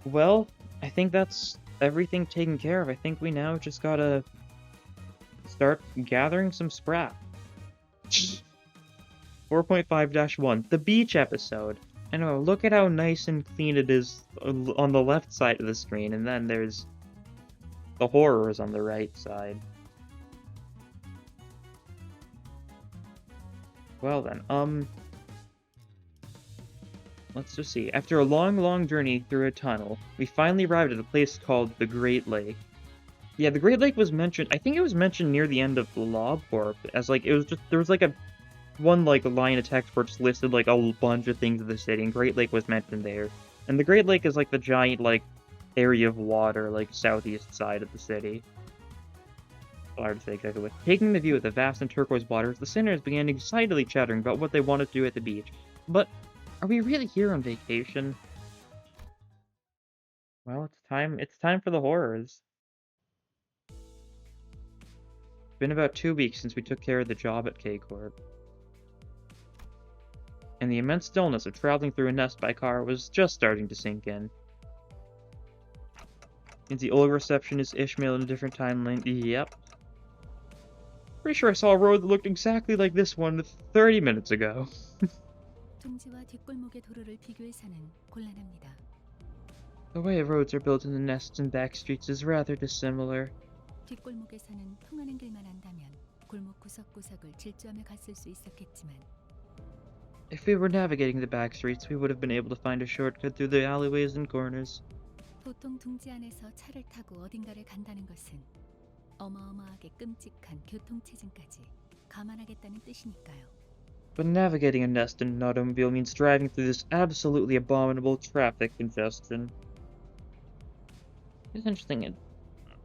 Well, I think that's everything taken care of. I think we now just gotta start gathering some scrap. 4.5-1, the beach episode. I know, look at how nice and clean it is on the left side of the screen, and then there's the horrors on the right side. Well then, let's just see. After a long, long journey through a tunnel, we finally arrived at a place called the Great Lake. Yeah, the Great Lake was mentioned, I think it was mentioned near the end of the Lob Corp, as like, it was just, there was like a one like line of text where it just listed like a bunch of things of the city, and Great Lake was mentioned there. And the Great Lake is like the giant like area of water, like southeast side of the city. Hard to say exactly what. Taking the view of the vast and turquoise waters, the sinners began excitedly chattering about what they wanted to do at the beach. But are we really here on vacation? Well, it's time for the horrors. It's been about 2 weeks since we took care of the job at K-Corp. And the immense stillness of traveling through a nest by car was just starting to sink in. Is the old receptionist Ishmael in a different timeline? Yep. Pretty sure I saw a road that looked exactly like this one 30 minutes ago. The way roads are built in the nests and back streets is rather dissimilar. If we were navigating the back streets, we would have been able to find a shortcut through the alleyways and corners. 보통 둥지 안에서 차를 타고 어딘가를 간다는 것은 어마어마하게 끔찍한 교통체증까지 감안하겠다는 뜻이니까요. But navigating a nest in an automobile means driving through this absolutely abominable traffic congestion. It's interesting.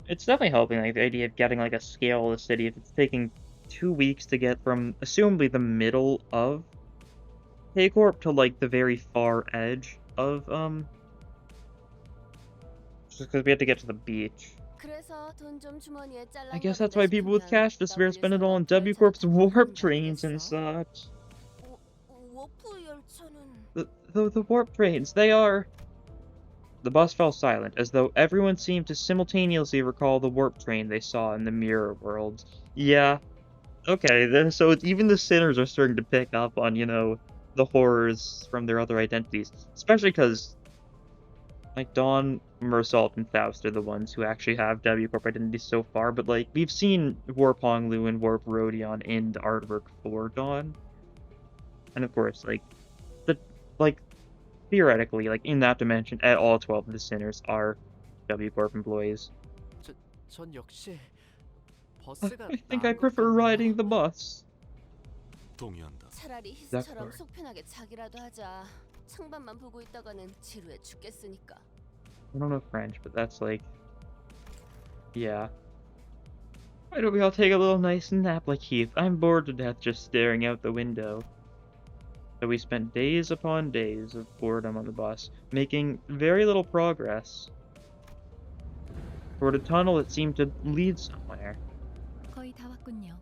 It's definitely helping, like, the idea of getting, like, a scale of the city. If it's taking 2 weeks to get from, assumably, the middle of K-Corp to, like, the very far edge of, just because we had to get to the beach. I guess that's why people with cash despair spend it all on W-Corp's warp trains and such. The warp trains, they are... The bus fell silent, as though everyone seemed to simultaneously recall the warp train they saw in the mirror world. Yeah. Okay, then, so even the sinners are starting to pick up on, you know, the horrors from their other identities. Especially because, like, Dawn, Mersault, and Faust are the ones who actually have W-Corp identities so far, but, like, we've seen Warp Honglu and Warp Rodion in the artwork for Dawn. And of course, like, theoretically, like, in that dimension, all 12 of the sinners are W-Corp employees. I think I prefer riding the bus. 차라리 That 희수처럼 part. 속 편하게 자기라도 하자. 창밖만 보고 있다가는 지루해 죽겠으니까. I don't know French, but that's like... Yeah. Why don't we all take a little nice nap like Heath? I'm bored to death just staring out the window. So we spent days upon days of boredom on the bus, making very little progress toward a tunnel that seemed to lead somewhere. 거의 다 왔군요.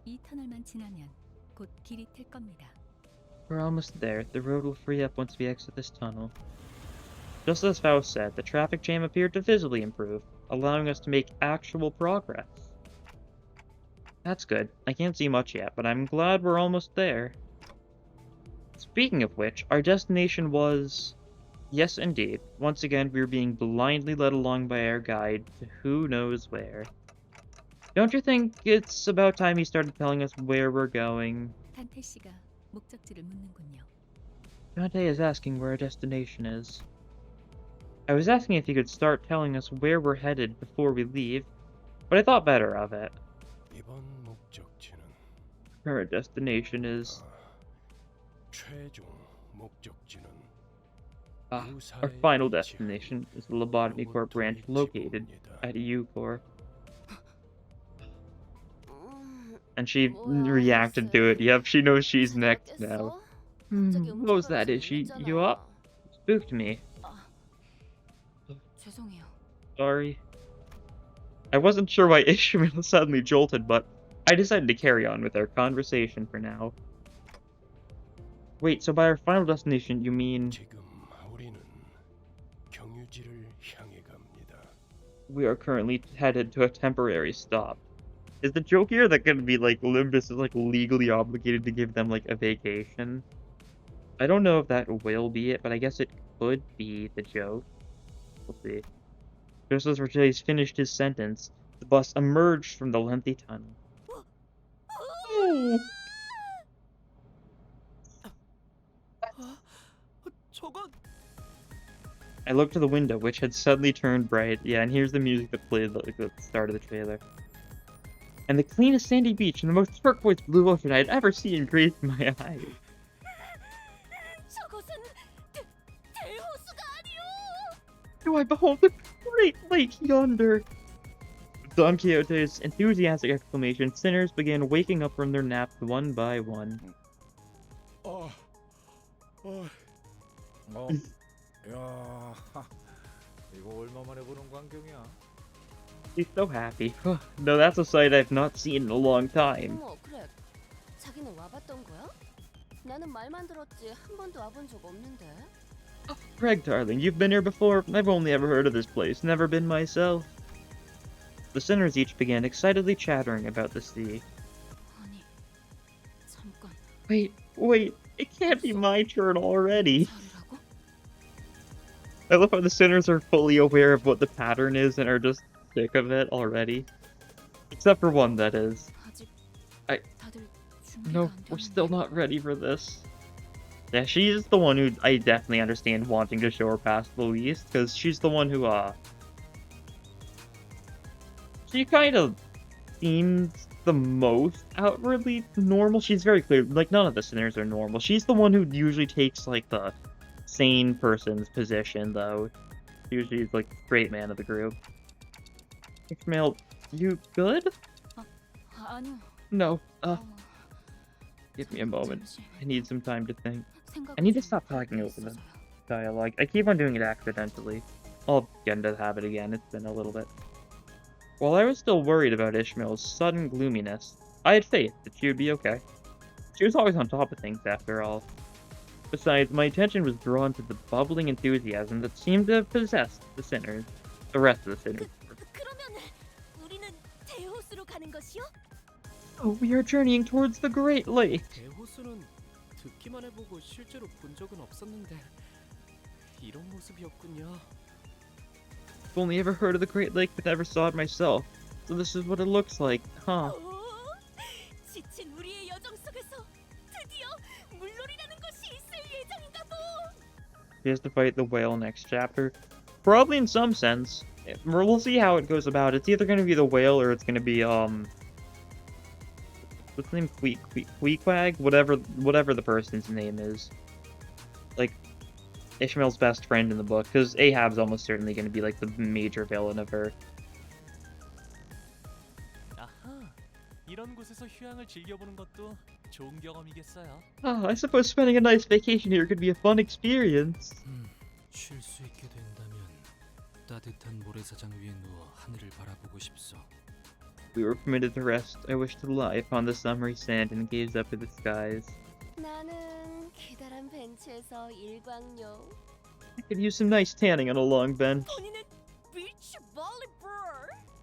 이 터널만 지나면 곧 길이 틀 겁니다. We're almost there. The road will free up once we exit this tunnel. Just as Faust said, the traffic jam appeared to visibly improve, allowing us to make actual progress. That's good. I can't see much yet, but I'm glad we're almost there. Speaking of which, our destination was... Yes, indeed. Once again, we were being blindly led along by our guide to who knows where. Don't you think it's about time he started telling us where we're going? 탄태 씨가 목적지를 묻는군요. Dante is asking where our destination is. I was asking if he could start telling us where we're headed before we leave, but I thought better of it. 이번 목적지는 Where our destination is... 최종 목적지는 our final destination is the Lobotomy Corp branch located at EU Corp. And she reacted to it. Yep, she knows she's next now. What was that? Is she you up? Spooked me. 죄송해요. Sorry. I wasn't sure why Ishmael suddenly jolted, but I decided to carry on with our conversation for now. Wait, so by our final destination, you mean... 지금 우리는 경유 발지를 향해 갑니다. We are currently headed to a temporary stop. Is the joke here that gonna be like Limbus is like legally obligated to give them like a vacation? I don't know if that will be it, but I guess it could be the joke. We'll see. Just as Vergillius finished his sentence, the bus emerged from the lengthy tunnel. Oh! 저건 I looked to the window, which had suddenly turned bright. Yeah, and here's the music that played at the start of the trailer. And the cleanest sandy beach and the most turquoise blue ocean I had ever seen grazed my eyes. 저것은 대호수가 아니오! Do I behold the great lake yonder? With Don Quixote's enthusiastic exclamation, sinners began waking up from their naps one by one. 어, 야, 이거 얼마만에 보는 광경이야? He's so happy. No, that's a sight I've not seen in a long time. 어머, 그래. 자기는 와봤던 거야? 나는 말만 들었지 한 번도 와본 적 없는데. Greg, darling, you've been here before. I've only ever heard of this place, never been myself. The sinners each began excitedly chattering about the sea. 아니, 잠깐. Wait, it can't be my turn already. 자리라고? I love how the sinners are fully aware of what the pattern is and are just sick of it already. Except for one, that is. 아직 I- 다들 준비가 No, 안 we're still 되었는데. not ready for this. Yeah, she's the one who I definitely understand wanting to show her past the least, because she's the one who, she kind of seems the most outwardly normal. She's very clear, like, none of the sinners are normal. She's the one who usually takes, like, the sane person's position, though. Usually is, like, straight man of the group. Ishmael, you good? 아니요. No, 어, give me a moment. 잠시 I need some time to think. 생각을 I need to 좀 stop talking over them. 있어서요. Dialogue. I keep on doing it accidentally. I'll get into the habit again. It's been a little bit. While I was still worried about Ishmael's sudden gloominess, I had faith that she would be okay. She was always on top of things, after all. Besides, my attention was drawn to the bubbling enthusiasm that seemed to have possessed the sinners. The rest of the sinners. 그러면 우리는 대호수로 가는 것이요? Oh, we are journeying towards the Great Lake. 대호수는 듣기만 해보고 실제로 본 적은 없었는데 이런 모습이었군요. I've only ever heard of the Great Lake but never saw it myself. So this is what it looks like, huh? 오, 지친 우리의 여정 속에서 드디어 물놀이라는 것이 있을 예정인가 보. He has to fight the whale next chapter. Probably in some sense. We'll see how it goes about. It's either going to be the whale or it's going to be, what's his name? Queequeg? Whatever the person's name is. Like, Ishmael's best friend in the book, because Ahab's almost certainly going to be, like, the major villain of her. 아하, 이런 곳에서 휴양을 즐겨보는 것도 좋은 경험이겠어요. I suppose spending a nice vacation here could be a fun experience. 쉴 수 있게 된다면 따뜻한 모래사장 위에 누워 하늘을 바라보고 싶소. We were permitted to rest. I wish to lie upon the summery sand and gaze up at the skies. 나는 기다란 벤치에서 일광욕. I could use some nice tanning on a long bench. 본인은 비치 볼리볼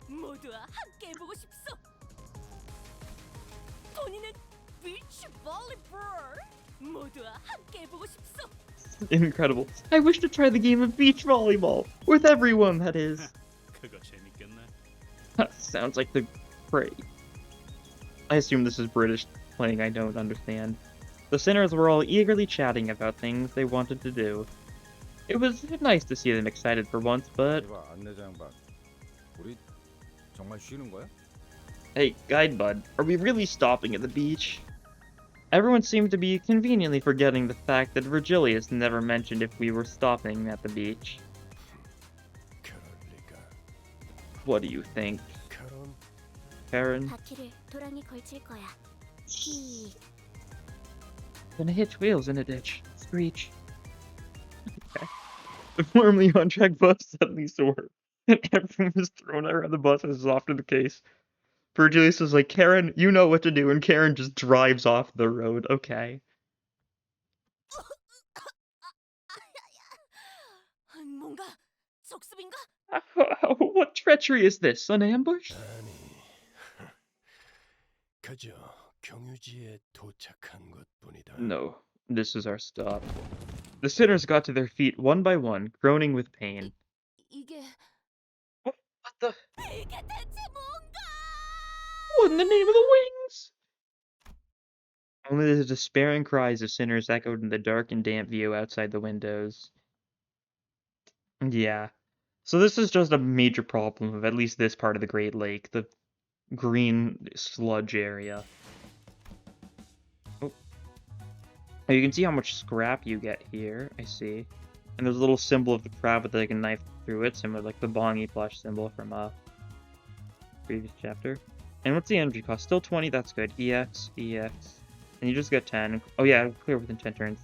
모두와 함께 해보고 싶소. 본인은 비치 볼리볼 모두와 함께 해보고 싶소. Incredible. I wish to try the game of beach volleyball. With everyone, that is. 그거 재밌겠네. Sounds like the great. I assume this is British playing I don't understand. The sinners were all eagerly chatting about things they wanted to do. It was nice to see them excited for once, but... 이봐, 안내자 양반. 우리 정말 쉬는 거야? Hey, guide bud, are we really stopping at the beach? Everyone seemed to be conveniently forgetting the fact that Vergillius never mentioned if we were stopping at the beach. 그럴 리가. What do you think, 그럼 Karen? 바퀴를 도랑이 걸칠 거야. 히. Gonna hitch wheels in a ditch. Screech. Okay. The formerly on-track bus suddenly swerved, and everyone was thrown around the bus, as is often the case. Vergilius was like, Karen, you know what to do, and Karen just drives off the road. Okay. 뭔가 적습인가? What treachery is this? An ambush? 아니, 그저 경유지에 도착한 것뿐이다. No, this is our stop. The sinners got to their feet one by one, groaning with pain. 이게 What the? 이게 대체 뭔가? What in the name of the wings? Only the despairing cries of sinners echoed in the dark and damp view outside the windows. Yeah. So this is just a major problem of at least this part of the Great Lake, the green sludge area. Oh. Oh, you can see how much scrap you get here, I see. And there's a little symbol of the crab with like a knife through it, similar like the bongy plush symbol from previous chapter. And what's the energy cost? Still 20, that's good. EX, EX. And you just get 10. Oh yeah, clear within 10 turns.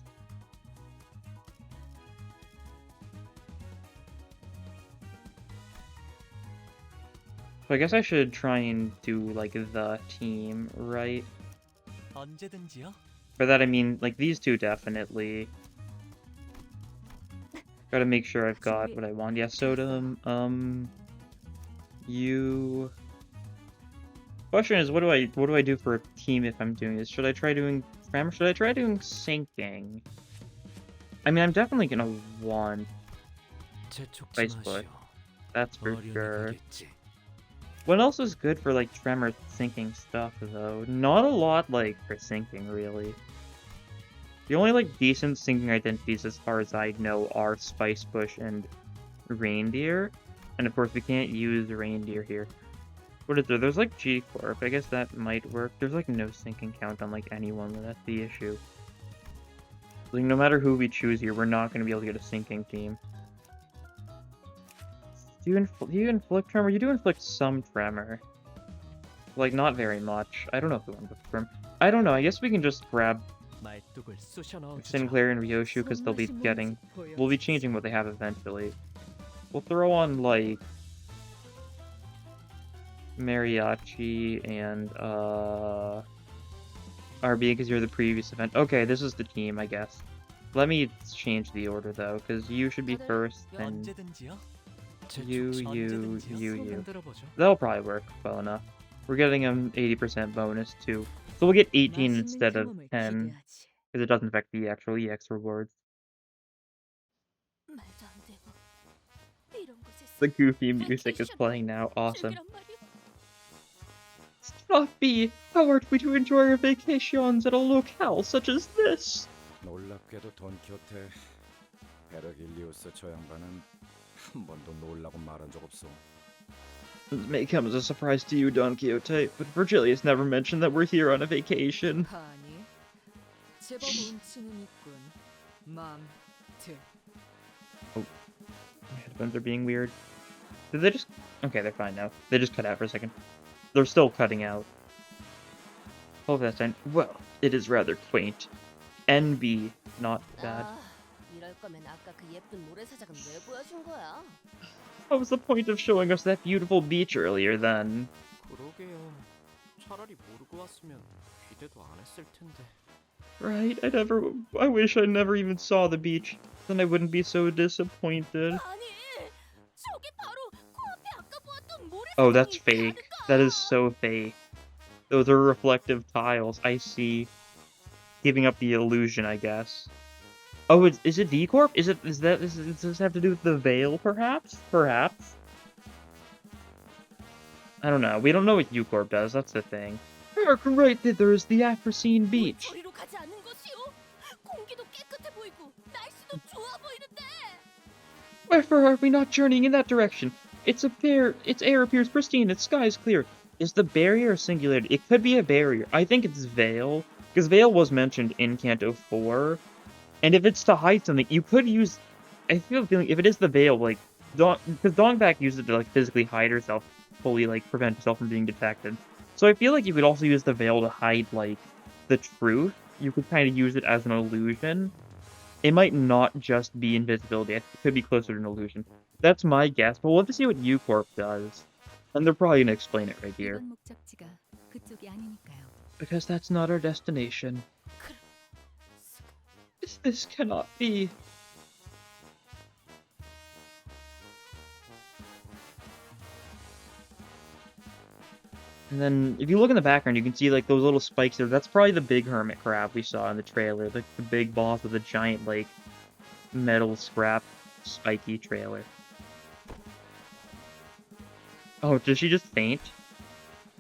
So I guess I should try and do like the team, right? 언제든지요. By that I mean like these two definitely. Gotta make sure I've got what I want. Yeah, Sodom. You. Question is, what do I do for a team if I'm doing this? Should I try doing Tremor? Should I try doing Sinking? I mean, I'm definitely gonna want Spice Foot. That's for sure. What else is good for like Tremor sinking stuff though? Not a lot like for sinking really. The only like decent sinking identities as far as I know are Spice Bush and Reindeer. And of course we can't use Reindeer here. What is there? There's like G-Corp. I guess that might work. There's like no sinking count on like anyone, that's the issue. Like no matter who we choose here, we're not going to be able to get a sinking team. Do you inflict tremor? You do inflict some tremor. Like not very much. I don't know if we want to confirm. I don't know. I guess we can just grab Sinclair and Ryoshu because they'll be getting. We'll be changing what they have eventually. We'll throw on like Mariachi and RB because you're the previous event. Okay, this is the team, I guess. Let me change the order though, because you should be first, then you. That'll probably work well enough. We're getting an 80% bonus too. So we'll get 18 instead of 10, because it doesn't affect the actual EX rewards. 말도 안 되고 이런 곳에서 The goofy music is playing now. Awesome. 즐기란 말이오. Stop be! How are we to enjoy our vacations at a locale such as this? 놀랍게도 돈키호테 베르길리우스 저 양반은 한 번도 놀라고 말한 적 없어. This may come as a surprise to you, Don Quixote, but Vergillius never mentioned that we're here on a vacation. 아니, 제법 운치는 있군. Headphones are being weird. Did they just... Okay, they're fine now. They just cut out for a second. They're still cutting out. Oh, that's fine. Well, it is rather quaint. NB, not bad. 아, 이럴 거면 아까 그 예쁜 모래사장은 왜 보여준 거야? What was the point of showing us that beautiful beach earlier then? 그러게요. 차라리 모르고 왔으면 기대도 안 했을 텐데. Right, I wish I never even saw the beach. Then I wouldn't be so disappointed. 아니, 저게 바로 코앞에 아까 보았던 모래사장이 Oh, that's fake. That is so fake. Those are reflective tiles, I see. Giving up the illusion, I guess. Oh, is it V-Corp? Does this have to do with the veil, perhaps? Perhaps? I don't know. We don't know what U-Corp does, that's the thing. Right thither is the Afrosine beach. 저리로 가지 않는 것이오? 공기도 깨끗해 보이고 날씨도 좋아 보이는데. Wherefore are we not journeying in that direction? Its air appears pristine, its sky is clear. Is the barrier a singularity? It could be a barrier. I think it's Veil. Because Veil was mentioned in Canto 4. And if it's to hide something, you could use... I feel a feeling if it is the Veil, like... Because Dongback used it to, like, physically hide herself. Fully, like, prevent herself from being detected. So I feel like you could also use the Veil to hide, like, the truth. You could kind of use it as an illusion. It might not just be invisibility. It could be closer to an illusion. That's my guess, but we'll have to see what U-Corp does. And they're probably going to explain it right here. 이번 목적지가 그쪽이 아니니까요. Because that's not our destination. This cannot be. And then, if you look in the background, you can see, like, those little spikes there. That's probably the big hermit crab we saw in the trailer. Like, the big boss with the giant, like, metal scrap spiky trailer. Oh, did she just faint?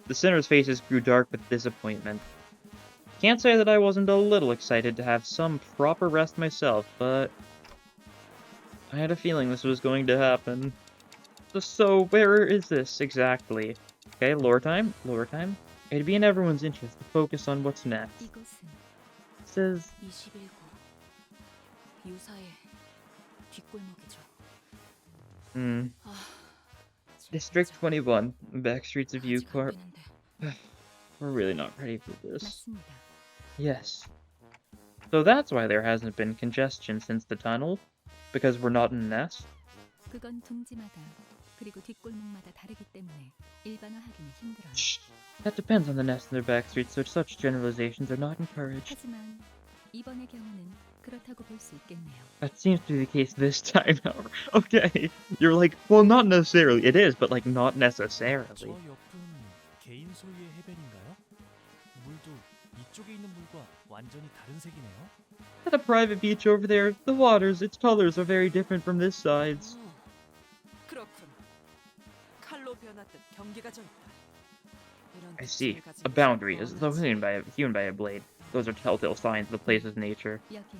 The sinner's faces grew dark with disappointment. Can't say that I wasn't a little excited to have some proper rest myself, but I had a feeling this was going to happen. So, where is this exactly? Okay, lore time, lore time. It'd be in everyone's interest to focus on what's next. 이곳은 It says, 21구 유사의 뒷골목이죠. 아, District 21, back streets of 아직 안 Ucorp. 되는데. We're really not ready for this. 맞습니다. Yes. So that's why there hasn't been congestion since the tunnel? Because we're not in Nest? 그건 둥지마다 그리고 뒷골목마다 다르기 때문에 일반화하기는 힘들어요. Shh. That depends on the Nest and their back streets, so such generalizations are not encouraged. 하지만 이번의 경우는 그렇다고 볼 수 있겠네요. That seems to be the case this time, however. Okay, you're like, well, not necessarily. It is, but like, not 저 necessarily. 옆은 개인 소유의 해변인가요? 물도 이쪽에 있는 물과 완전히 다른 색이네요. At a private beach over there, the waters, its colors are very different from this side's. 그렇군. 칼로 변했던 경계가 져 있다. 이런 I see. 특징을 가진 A boundary 것이 is though hewn by a blade. Those are telltale signs of the place's nature. 여긴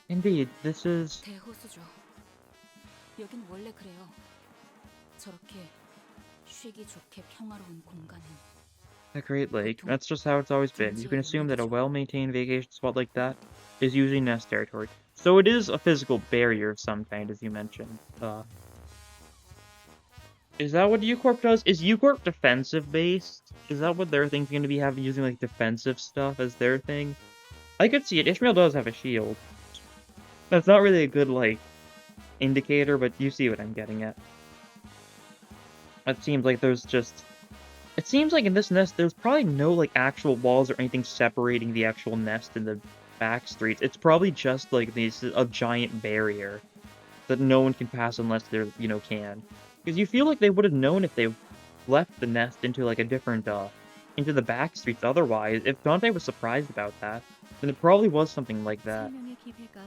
Indeed, this is... 대호수죠. 여긴 원래 그래요. 저렇게 쉬기 좋게 평화로운 공간은 a Great Lake. That's just how it's always been. You can assume that a well-maintained vacation spot like that is usually Nest territory. So it is a physical barrier of some kind, as you mentioned. Is that what Ucorp does? Is Ucorp defensive-based? Is that what their thing's going to be, having using, like, defensive stuff as their thing? I could see it. Ishmael does have a shield. That's not really a good, like, indicator, but you see what I'm getting at. It seems like there's just... It seems like in this nest, there's probably no, like, actual walls or anything separating the actual nest and the back streets. It's probably just, like, a giant barrier that no one can pass unless they're, you know, can. Because you feel like they would have known if they left the nest into, like, a different, into the back streets otherwise. If Dante was surprised about that, then it probably was something like that. 설명의 기회가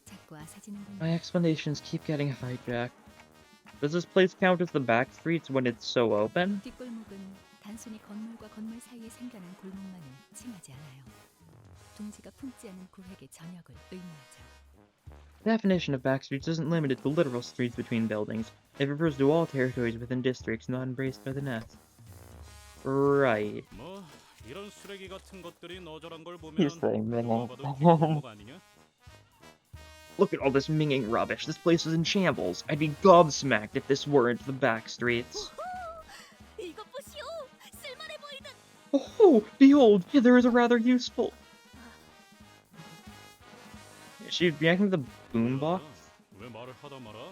자꾸 아사지는군요. My explanations keep getting hijacked. Does this place count as the back streets when it's so open? 뒷골목은 단순히 건물과 건물 사이에 생겨난 골목만을 칭하지 않아요. 둥지가 품지 않은 구획의 전역을 의미하죠. The definition of back streets isn't limited to literal streets between buildings. It refers to all territories within districts not embraced by the nest. Right. 뭐 이런 쓰레기 같은 것들이 너절한 걸 He's 보면 saying 누가 minging. 봐도 뒷골목 아니냐? Look at all this minging rubbish. This place is in shambles. I'd be gobsmacked if this weren't the back streets. 이것 보시오. 쓸만해 보이는 Oh, behold, there is a rather useful... Is she reacting to the boombox? 왜 말을 하다 말아?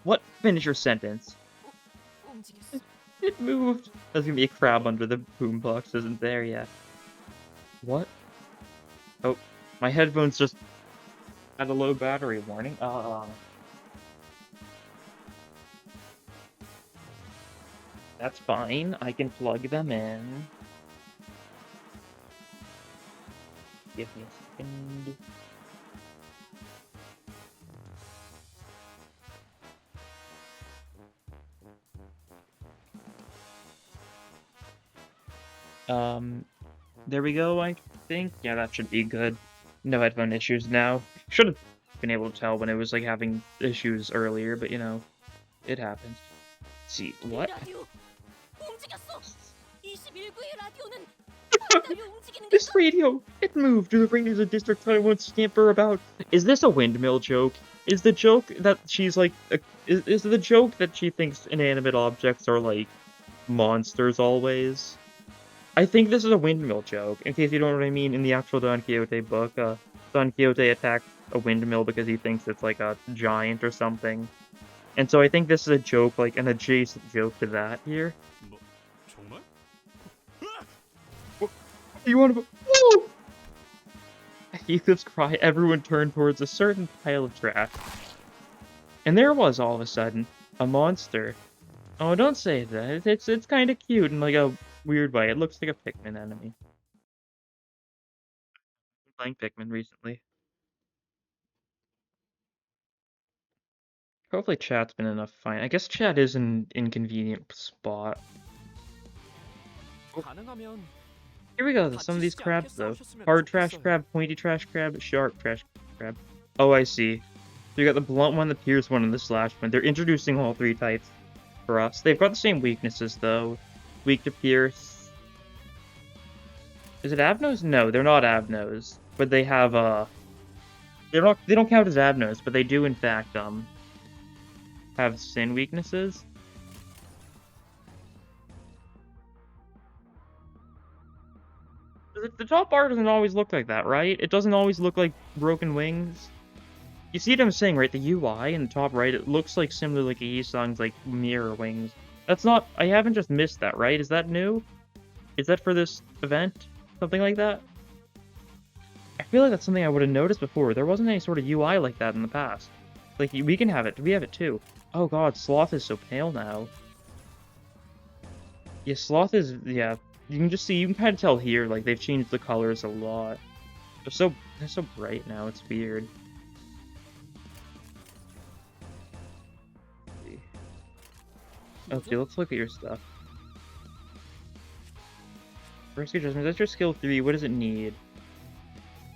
What? Finish your sentence. 움직였어. It moved. There's gonna be a crab under the boombox isn't there yet. What? Oh, my headphones just had a low battery warning. That's fine. I can plug them in. Give me a second. There we go, I think. Yeah, that should be good. No headphone issues now. Should have been able to tell when it was, like, having issues earlier, but, you know, it happens. Let's see, what? 라디오 움직였어. 21구의 라디오는 다리다리 움직이는 This 건가? radio! It moved! Do the radios of District 21 scamper about? Is this a windmill joke? Is the joke that she's, like, is the joke that she thinks inanimate objects are, like, monsters always? I think this is a windmill joke. In case you don't know what I mean, in the actual Don Quixote book, Don Quixote attacks a windmill because he thinks it's like a giant or something. And so I think this is a joke, like an adjacent joke to that here. 뭐 정말? You want to... Woo! At Heathcliff's cry, everyone turned towards a certain pile of trash. And there was, all of a sudden, a monster. Oh, don't say that. It's kind of cute and like a weird way. It looks like a Pikmin enemy. I'm playing Pikmin recently. Hopefully chat's been enough fine. I guess chat is an inconvenient spot. 가능하면 Here we go, some of these crabs though. Hard trash crab, pointy trash crab, sharp trash crab. Oh, I see. So you got the blunt one, the pierced one, and the slash one. They're introducing all three types for us. They've got the same weaknesses though. Weak to pierce. Is it Abnos? No, they're not Abnos. But they have they don't count as Abnos, but they do in fact have sin weaknesses. The top bar doesn't always look like that, right? It doesn't always look like broken wings. You see what I'm saying, right? The UI in the top right, it looks like similar like Yi-Sung's like mirror wings. That's not, I haven't just missed that, right? Is that new? Is that for this event? Something like that? I feel like that's something I would have noticed before. There wasn't any sort of UI like that in the past. Like, we can have it. We have it too. Oh god, Sloth is so pale now. Yeah, Sloth is, yeah. You can just see, you can kind of tell here, like, they've changed the colors a lot. They're so bright now, it's weird. Okay, let's look at your stuff. Risk adjustment, that's your skill 3, what does it need?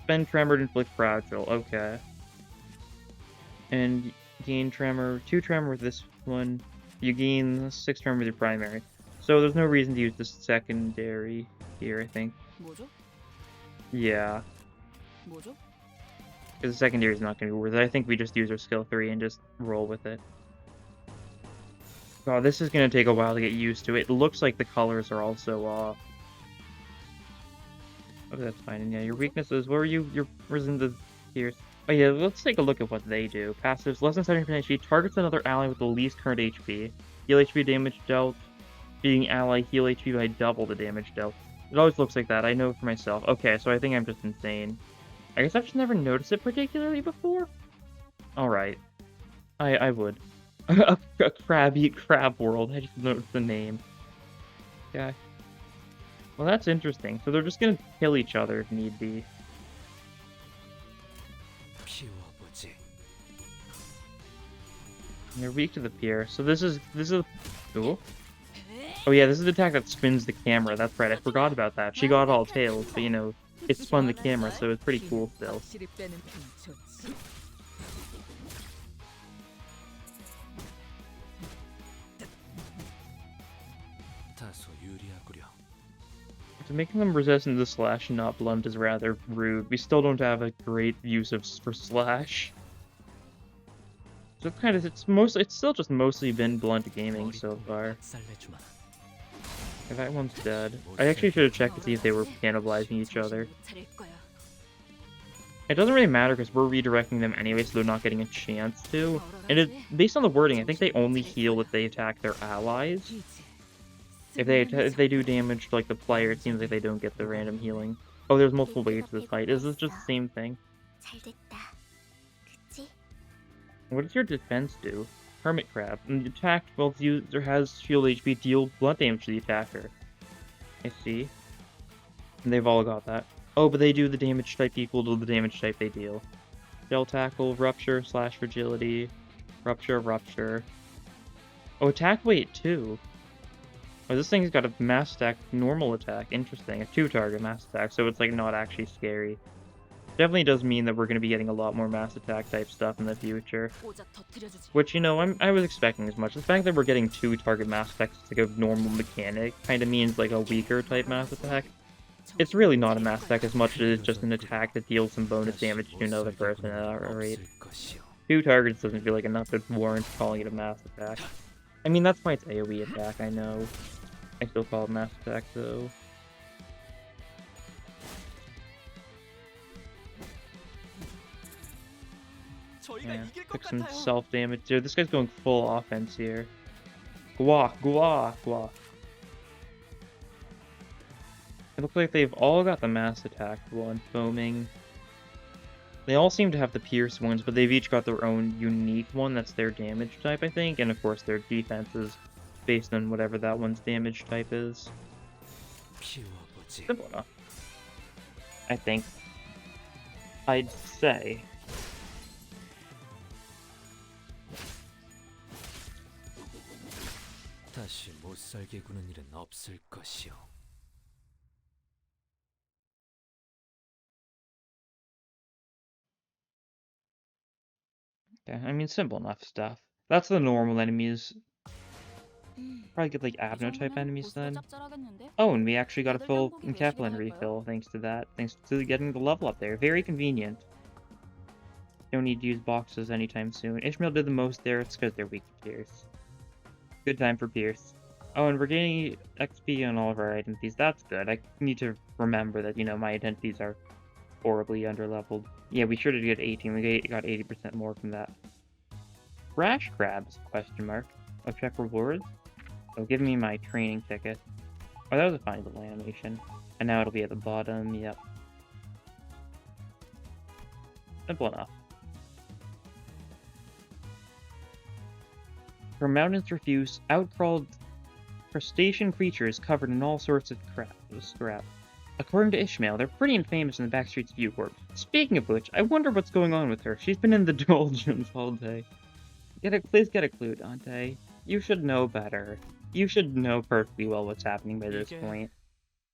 Spend tremor to inflict fragile, okay. And gain tremor, 2 tremor with this one. You gain 6 tremor with your primary. So there's no reason to use the secondary here, I think. 뭐죠? Yeah, 뭐죠? because the secondary is not going to be worth it. I think we just use our skill 3 and just roll with it. God, this is going to take a while to get used to. It looks like the colors are also off. Oh, that's fine. And yeah, your weaknesses, what were you? Your risen the tears. Oh yeah, let's take a look at what they do. Passives, less than 70% HP, targets another ally with the least current HP. Heal HP damage dealt. Being ally, heal HP by double the damage dealt. It always looks like that, I know for myself. Okay, so I think I'm just insane. I guess I've just never noticed it particularly before? Alright. I would. a crab world, I just noticed the name. Yeah. Well, that's interesting. So they're just gonna kill each other if need be. 피워보지. And they're weak to the pier. So this is cool. Oh yeah, this is the attack that spins the camera. That's right, I forgot about that. She got all tails, but you know, it spun the camera, so it's pretty cool still. 확실히 빼는 편이 좋지. 다소 유리하구려. So making them resistant to slash and not blunt is rather rude. We still don't have a great use for slash. So it's kind of, it's still just mostly been blunt gaming so far. 쌀내주마. Yeah, that one's dead. I actually should have checked to see if they were cannibalizing each other. 차릴 거야. It doesn't really matter because we're redirecting them anyway, so they're not getting a chance to. And based on the wording, I think they only heal if they attack their allies. If they do damage to like the player, it seems like they don't get the random healing. Oh, there's multiple ways to this fight. Is this just the same thing? 잘 됐다. 그치? What does your defense do? Hermit Crab. And the attack while the user has shield HP, deal blunt damage to the attacker. I see. And they've all got that. Oh, but they do the damage type equal to the damage type they deal. Shell Tackle, Rupture, Slash Fragility, Rupture, Rupture. Oh, attack weight too. Oh, this thing's got a mass attack, normal attack. Interesting. A 2-target mass attack, so it's like not actually scary. Definitely does mean that we're going to be getting a lot more mass attack type stuff in the future. 오자 터뜨려주지. Which, you know, I was expecting as much. The fact that we're getting 2-target mass attacks as like a normal mechanic kind of means like a weaker type mass attack. It's really not a mass attack as much as it's just an attack that deals some bonus damage to another person at a rate. 없을 것이오. 2 targets doesn't feel like enough to warrant calling it a mass attack. I mean, that's why it's AoE attack, I know. I still call it mass attack, though. 저희가 Yeah, 이길 것 took some 같아요. self-damage. Dude, this guy's going full offense here. Guak, guak, guak. It looks like they've all got the mass attack one, foaming. They all seem to have the pierce ones, but they've each got their own unique one that's their damage type, I think, and of course their defense is based on whatever that one's damage type is. 피워보지. Simple enough. I think. I'd say. 다시 못 살게 구는 일은 없을 것이오. Yeah, I mean, simple enough stuff. That's the normal enemies. Probably get like 이 Abno type 정도면 enemies 보스도 then. cepcel하겠는데? Oh, and we actually got a 다들 full 땅콩이 encapsulin 외식이나 refill thanks to that. Thanks to getting the level up there. Very convenient. Don't need to use boxes anytime soon. Ishmael did the most there. It's because they're weak to Pierce. Good time for Pierce. Oh, and we're gaining XP on all of our identities. That's good. I need to remember that, you know, my identities are horribly underleveled. Yeah, we sure did get 18. We got 80% more from that. Crash crabs? Question mark. Oh, check rewards? Oh, give me my training ticket. Oh, that was a funny little animation. And now it'll be at the bottom. Yep. Simple enough. From mountains refuse, outcrawled crustacean creatures covered in all sorts of scrap. According to Ishmael, they're pretty infamous in the backstreets of Ucorp. Speaking of which, I wonder what's going on with her. She's been in the doldrums all day. Please get a clue, Dante. You should know better. You should know perfectly well what's happening by this 이게 point.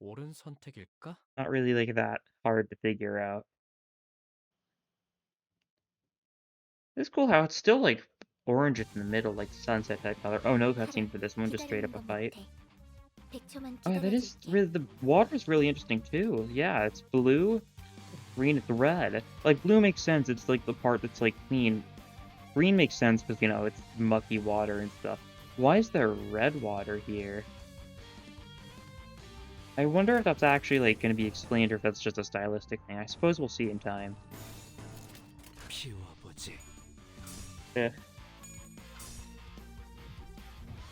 옳은 선택일까? Not really like that hard to figure out. It's cool how it's still like orange in the middle, like sunset type color. Oh, no cutscene for this one, just straight up a fight. Oh, yeah, that is really, the water's really interesting too. Yeah, it's blue, green, it's red. Like, blue makes sense, it's like the part that's like clean. Green makes sense because, you know, it's mucky water and stuff. Why is there red water here? I wonder if that's actually, like, going to be explained or if that's just a stylistic thing. I suppose we'll see in time. 피워보지. Eh.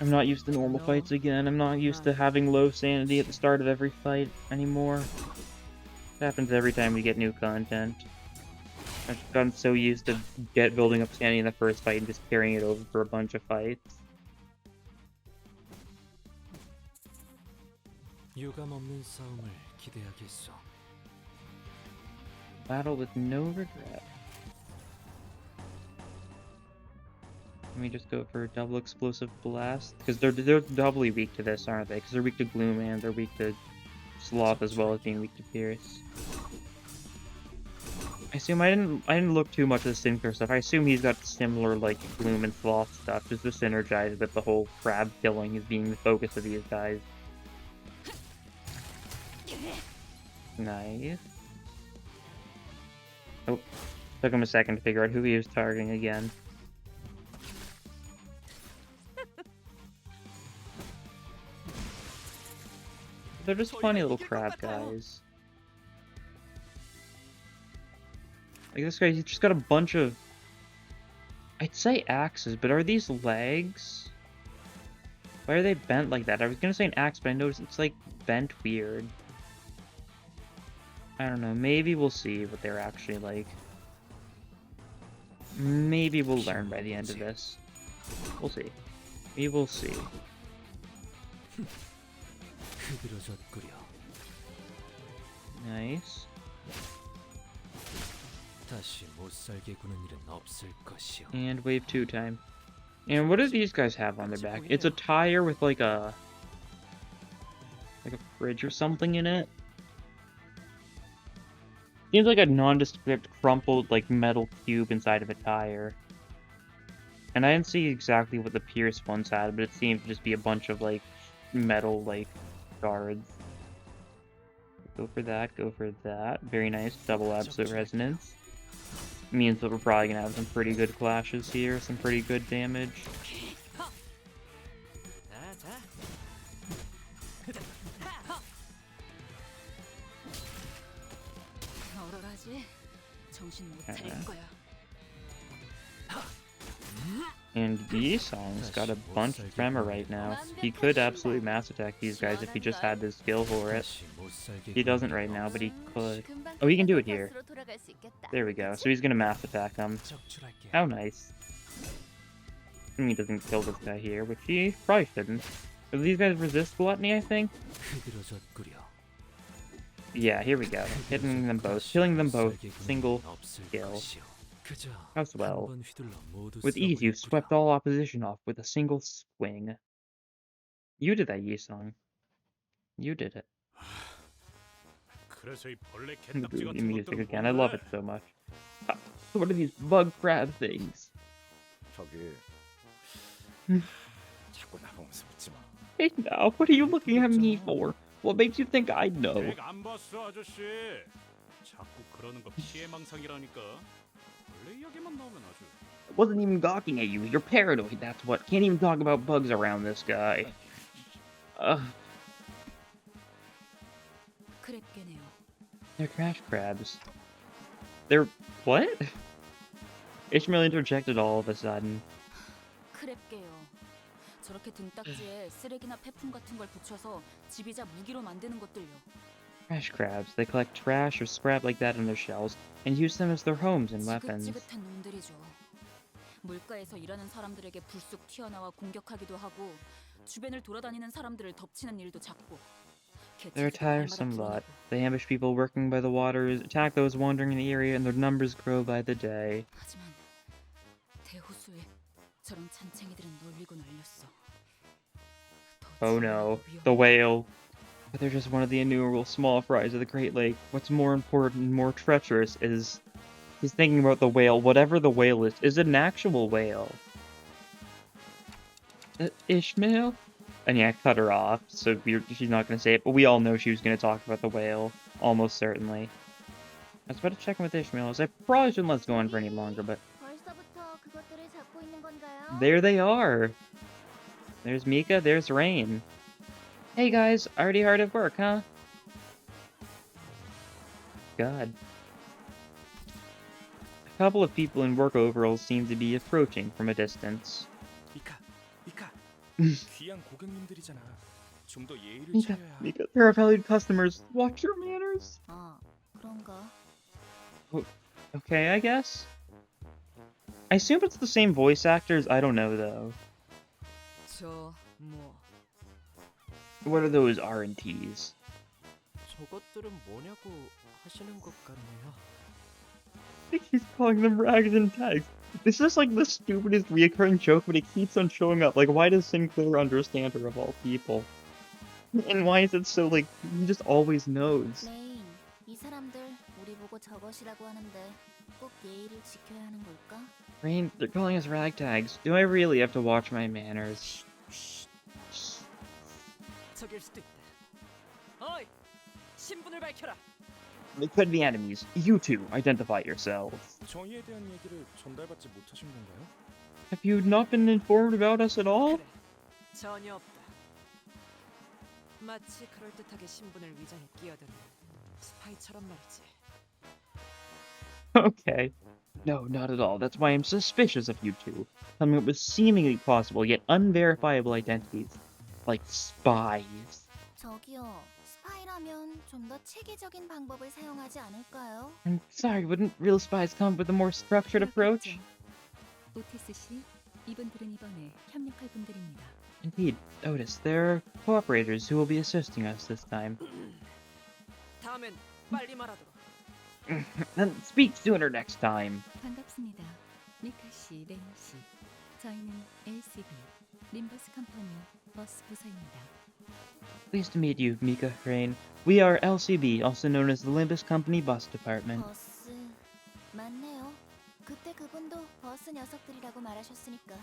I'm not used to normal fights again. I'm not used to having low sanity at the start of every fight anymore. It happens every time we get new content. I've gotten so used to building up sanity in the first fight and just carrying it over for a bunch of fights. 유감 없는 싸움을 기대하겠소. Battle with no regret. Let me just go for double explosive blast because they're doubly weak to this, aren't they? Because they're weak to Gloom and they're weak to Sloth as well as being weak to Pierce. I assume I didn't look too much at the Sinclair stuff. I assume he's got similar like Gloom and Sloth stuff, just to synergize with the whole crab killing as being the focus of these guys. Nice. Oh, took him a second to figure out who he was targeting again. They're just funny little crab guys. Like this guy, he's just got a bunch of... I'd say axes, but are these legs? Why are they bent like that? I was gonna say an axe, but I noticed it's like bent weird. I don't know, maybe we'll see what they're actually like. Maybe we'll learn by the end of this. We'll see. We will see. 흐드러졌구려. Nice. 다시 못 살게 구는 일은 없을 것이오. And wave 2 time. And what do these guys have on their back? It's a tire with like a fridge or something in it. Seems like a nondescript crumpled like metal cube inside of a tire. And I didn't see exactly what the Pierce ones had, but it seemed to just be a bunch of like metal like guards. Go for that, go for that. Very nice, double absolute resonance. Means that we're probably gonna have some pretty good clashes here, some pretty good damage. And Yi-Song's got a bunch of tremor right now. He could absolutely mass attack these guys if he just had the skill for it. He doesn't right now, but he could. Oh, he can do it here. There we go. So he's gonna mass attack them. How nice. He doesn't kill this guy here, which he probably shouldn't. Do these guys resist gluttony, I think? Yeah, here we go. Hitting them both. Killing them both. Single kill. As well. With ease, you swept all opposition off with a single swing. You did that, Yi-sung. You did it. 그래서 이 벌레 The 개딱지 groovy 같은 music 것들은 again. I love 뭔데? it so much. Ah, what are these bug crab things? 저기 자꾸 나보면서 묻지 마. Hey now, what are you looking at me for? What makes you think I'd know? 댁 안 봤어 아저씨. 자꾸 그러는 거 피해망상이라니까. 벌레 이야기만 나오면 아주. I wasn't even gawking at you. You're paranoid, that's what. Can't even talk about bugs around this guy. 크랩게네요. They're crash crabs. They're... what? Ishmael interjected all of a sudden. 크랩게요. 저렇게 등딱지에 쓰레기나 폐품 같은 걸 붙여서 집이자 무기로 만드는 것들요. Crash crabs. They collect trash or scrap like that in their shells and use them as their homes and weapons. 지긋지긋한 놈들이죠. 물가에서 일하는 사람들에게 불쑥 튀어나와 공격하기도 하고 주변을 돌아다니는 사람들을 덮치는 일도 잦고. They're a tiresome lot. They ambush people working by the waters, attack those wandering in the area, and their numbers grow by the day. 하지만 대호수에 저런 잔챙이들은 널리고 널렸어. Oh no, the whale. But they're just one of the innumerable small fries of the Great Lake. What's more important and more treacherous is... he's thinking about the whale. Whatever the whale is it an actual whale? Ishmael? And yeah, cut her off, so she's not going to say it, but we all know she was going to talk about the whale. Almost certainly. I was about to check in with Ishmael, as I probably shouldn't let this go on for any longer, but... there they are! There's Mika, there's Rain. Hey guys, already hard at work, huh? God. A couple of people in work overalls seem to be approaching from a distance. 미카. 귀한 고객님들이잖아. 좀 더 예의를 Mika, 차려야. Mika, they're our valued customers. Watch your manners. 아, 그런가? Okay, I guess. I assume it's the same voice actors. I don't know though. What are those R&Ts? 저것들은 뭐냐고 하시는 것 같네요. I think he's calling them rags and tags. This is like the stupidest reoccurring joke, but it keeps on showing up. Like, why does Sinclair understand her of all people? And why is it so, like, he just always knows? 레인, 이 사람들 우리 보고 저것이라고 하는데 꼭 예의를 지켜야 하는 걸까? Rain, they're calling us ragtags. Do I really have to watch my manners? 저길 수도 있다. 어이, 신분을 밝혀라. They could be enemies. You two, identify yourselves. 저희에 대한 얘기를 전달받지 못하신 건가요? Have you not been informed about us at all? 그래, 전혀 없다. 마치 그럴듯하게 신분을 위장해 끼어드는 스파이처럼 말이지. Okay. No, not at all. That's why I'm suspicious of you two. Coming up with seemingly plausible yet unverifiable identities. Like spies. 저기요, 스파이라면 좀 더 체계적인 방법을 사용하지 않을까요? I'm sorry, wouldn't real spies come with a more structured approach? 오티스 씨, 이분들은 이번에 협력할 분들입니다. Indeed, Otis, they're cooperators who will be assisting us this time. 다음엔 빨리 말하도록. Then speak sooner next time. 반갑습니다. 미카 씨, 레인 씨. 저희는 LCB, 림버스 컴퍼니 버스 부서입니다. Pleased to meet you, Mika, Rain. We are LCB, also known as the Limbus Company Bus Department. 버스 맞네요. 그때 그분도 버스 녀석들이라고 말하셨으니까.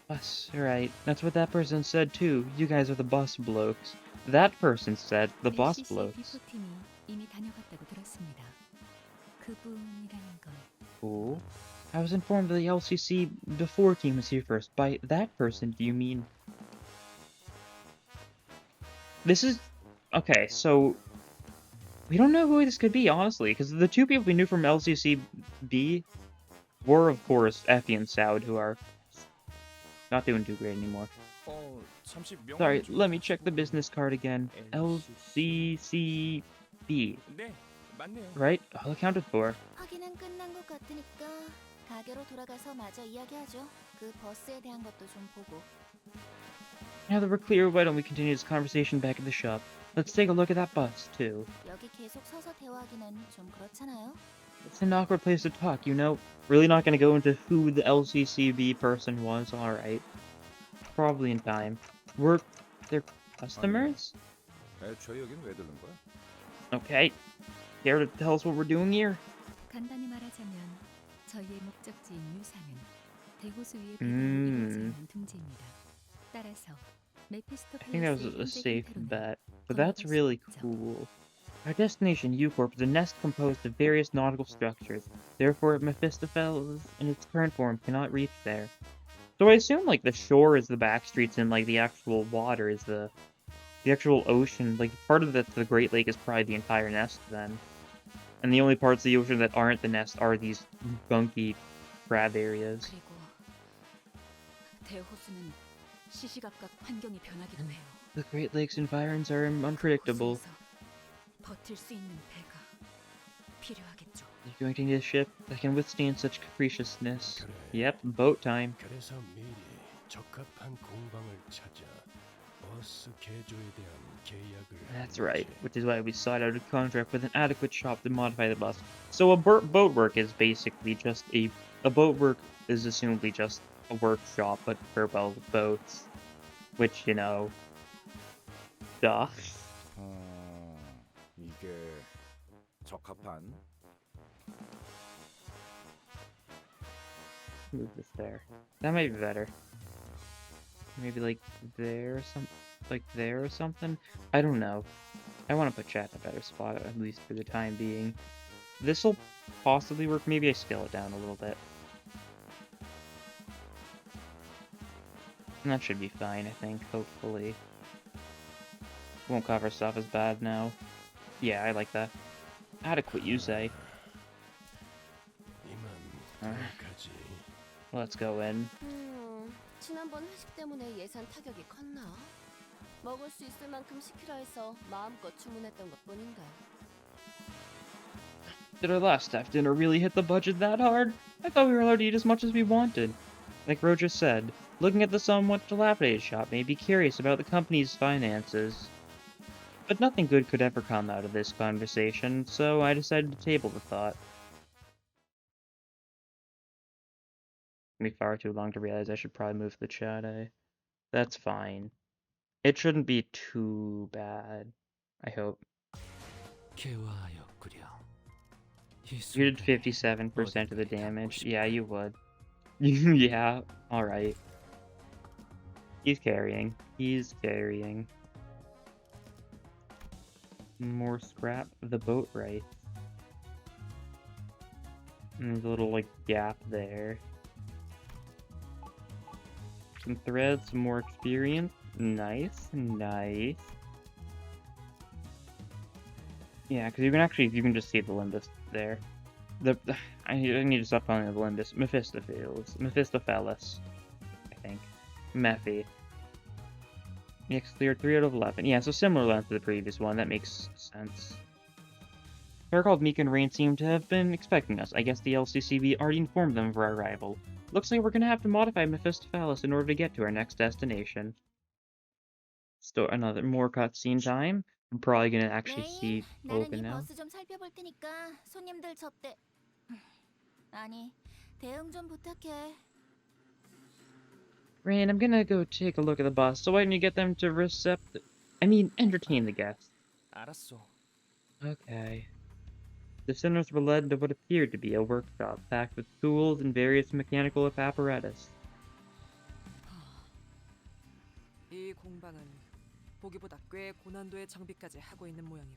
Bus, right. That's what that person said too. You guys are the bus blokes. That person said the bus LCC blokes. 디포팀이 이미 다녀갔다고 들었습니다. 그분이라는 건 Cool. I was informed the LCC before team was here first. By that person, do you mean... This is... Okay, so... We don't know who this could be, honestly, because the two people we knew from LCCB were, of course, Effie and Saud, who are not doing too great anymore. 잠시 명함 Sorry, 좀- let me check the business card again. LCCB, 네, 맞네요. right? All accounted for. 확인은 끝난 것 같으니까 가게로 돌아가서 마저 이야기하죠. 그 버스에 대한 것도 좀 보고. Now that we're clear, why don't we continue this conversation back at the shop? Let's take a look at that bus, too. 여기 계속 서서 대화하기는 좀 그렇잖아요. It's an awkward place to talk, you know? Really not gonna go into who the LCCB person was, alright. Probably in time. We're their customers? 애초에 여긴 왜 들른 거야? Okay. Care to tell us what we're doing here? 간단히 말하자면 저희의 목적지인 유사는 대호수 위의 음. 배경을 이루지 않는 둥지입니다. 따라서 I think that was a safe 메피스토펠레스의 bet, but that's really cool. Our destination, U-Corp, is a nest composed of various nautical structures. Therefore, Mephistopheles, in its current form, cannot reach there. So I assume, like, the shore is the back streets and, like, the actual water is the actual ocean. Like, part of the Great Lake is probably the entire nest, then. And the only parts of the ocean that aren't the nest are these gunky crab areas. 그리고 대호수는 시시각각 환경이 변하기도 해요. The Great Lake's environs are unpredictable. 호수에서 버틸 수 있는 배가 필요하겠죠. You're going to need a ship that can withstand such capriciousness. 그래. Yep, boat time. 그래서 미리 적합한 공방을 찾아 버스 개조에 대한 계약을 That's 한 right, 거지. which is why we sought out a contract with an adequate shop to modify the bus. So a boat work is basically just a boat work is assumably just a workshop, but for, well, boats. Which, you know, duh. 이게 적합한 Move this there. That might be better. Maybe like there or something? I don't know. I want to put chat in a better spot, at least for the time being. This'll possibly work. Maybe I scale it down a little bit. And that should be fine, I think, hopefully. Won't cover stuff as bad now. Yeah, I like that. Adequate, you say. 이만 들어가지. Let's go in. 지난번 회식 때문에 예산 타격이 컸나? 먹을 수 있을 만큼 시키라 해서 마음껏 주문했던 것뿐인데. Did our last staff dinner really hit the budget that hard? I thought we were allowed to eat as much as we wanted. Like Roger said, looking at the somewhat dilapidated shop made me curious about the company's finances. But nothing good could ever come out of this conversation, so I decided to table the thought. Took me far too long to realize I should probably move the chat, eh? That's fine. It shouldn't be too bad, I hope. 개화였구려. You did 57% of the damage. Yeah, you would. Yeah, alright. He's carrying. He's carrying. More scrap. The boat right. And there's a little, like, gap there. Some threads, some more experience. Nice, nice. Yeah, because you can just see the Limbus there. I need to stop calling it the Limbus. Mephistopheles, I think. Mephi. Next cleared 3 out of 11. Yeah, so similar length to the previous one. That makes sense. Pair called Meek and Rain seem to have been expecting us. I guess the LCCB already informed them of our arrival. Looks like we're gonna have to modify Mephistopheles in order to get to our next destination. Another more cutscene time. I'm probably gonna actually see 나는 Open 이 now. 버스 좀 살펴볼 테니까 손님들 접대. 아니, 대응 좀 부탁해. Rain, I'm gonna go take a look at the bus, so why don't you get them to entertain the guests. 알았어. Okay. The sinners were led into what appeared to be a workshop, packed with tools and various mechanical apparatus. 이 공방은 보기보다 꽤 고난도의 장비까지 하고 있는 모양이군.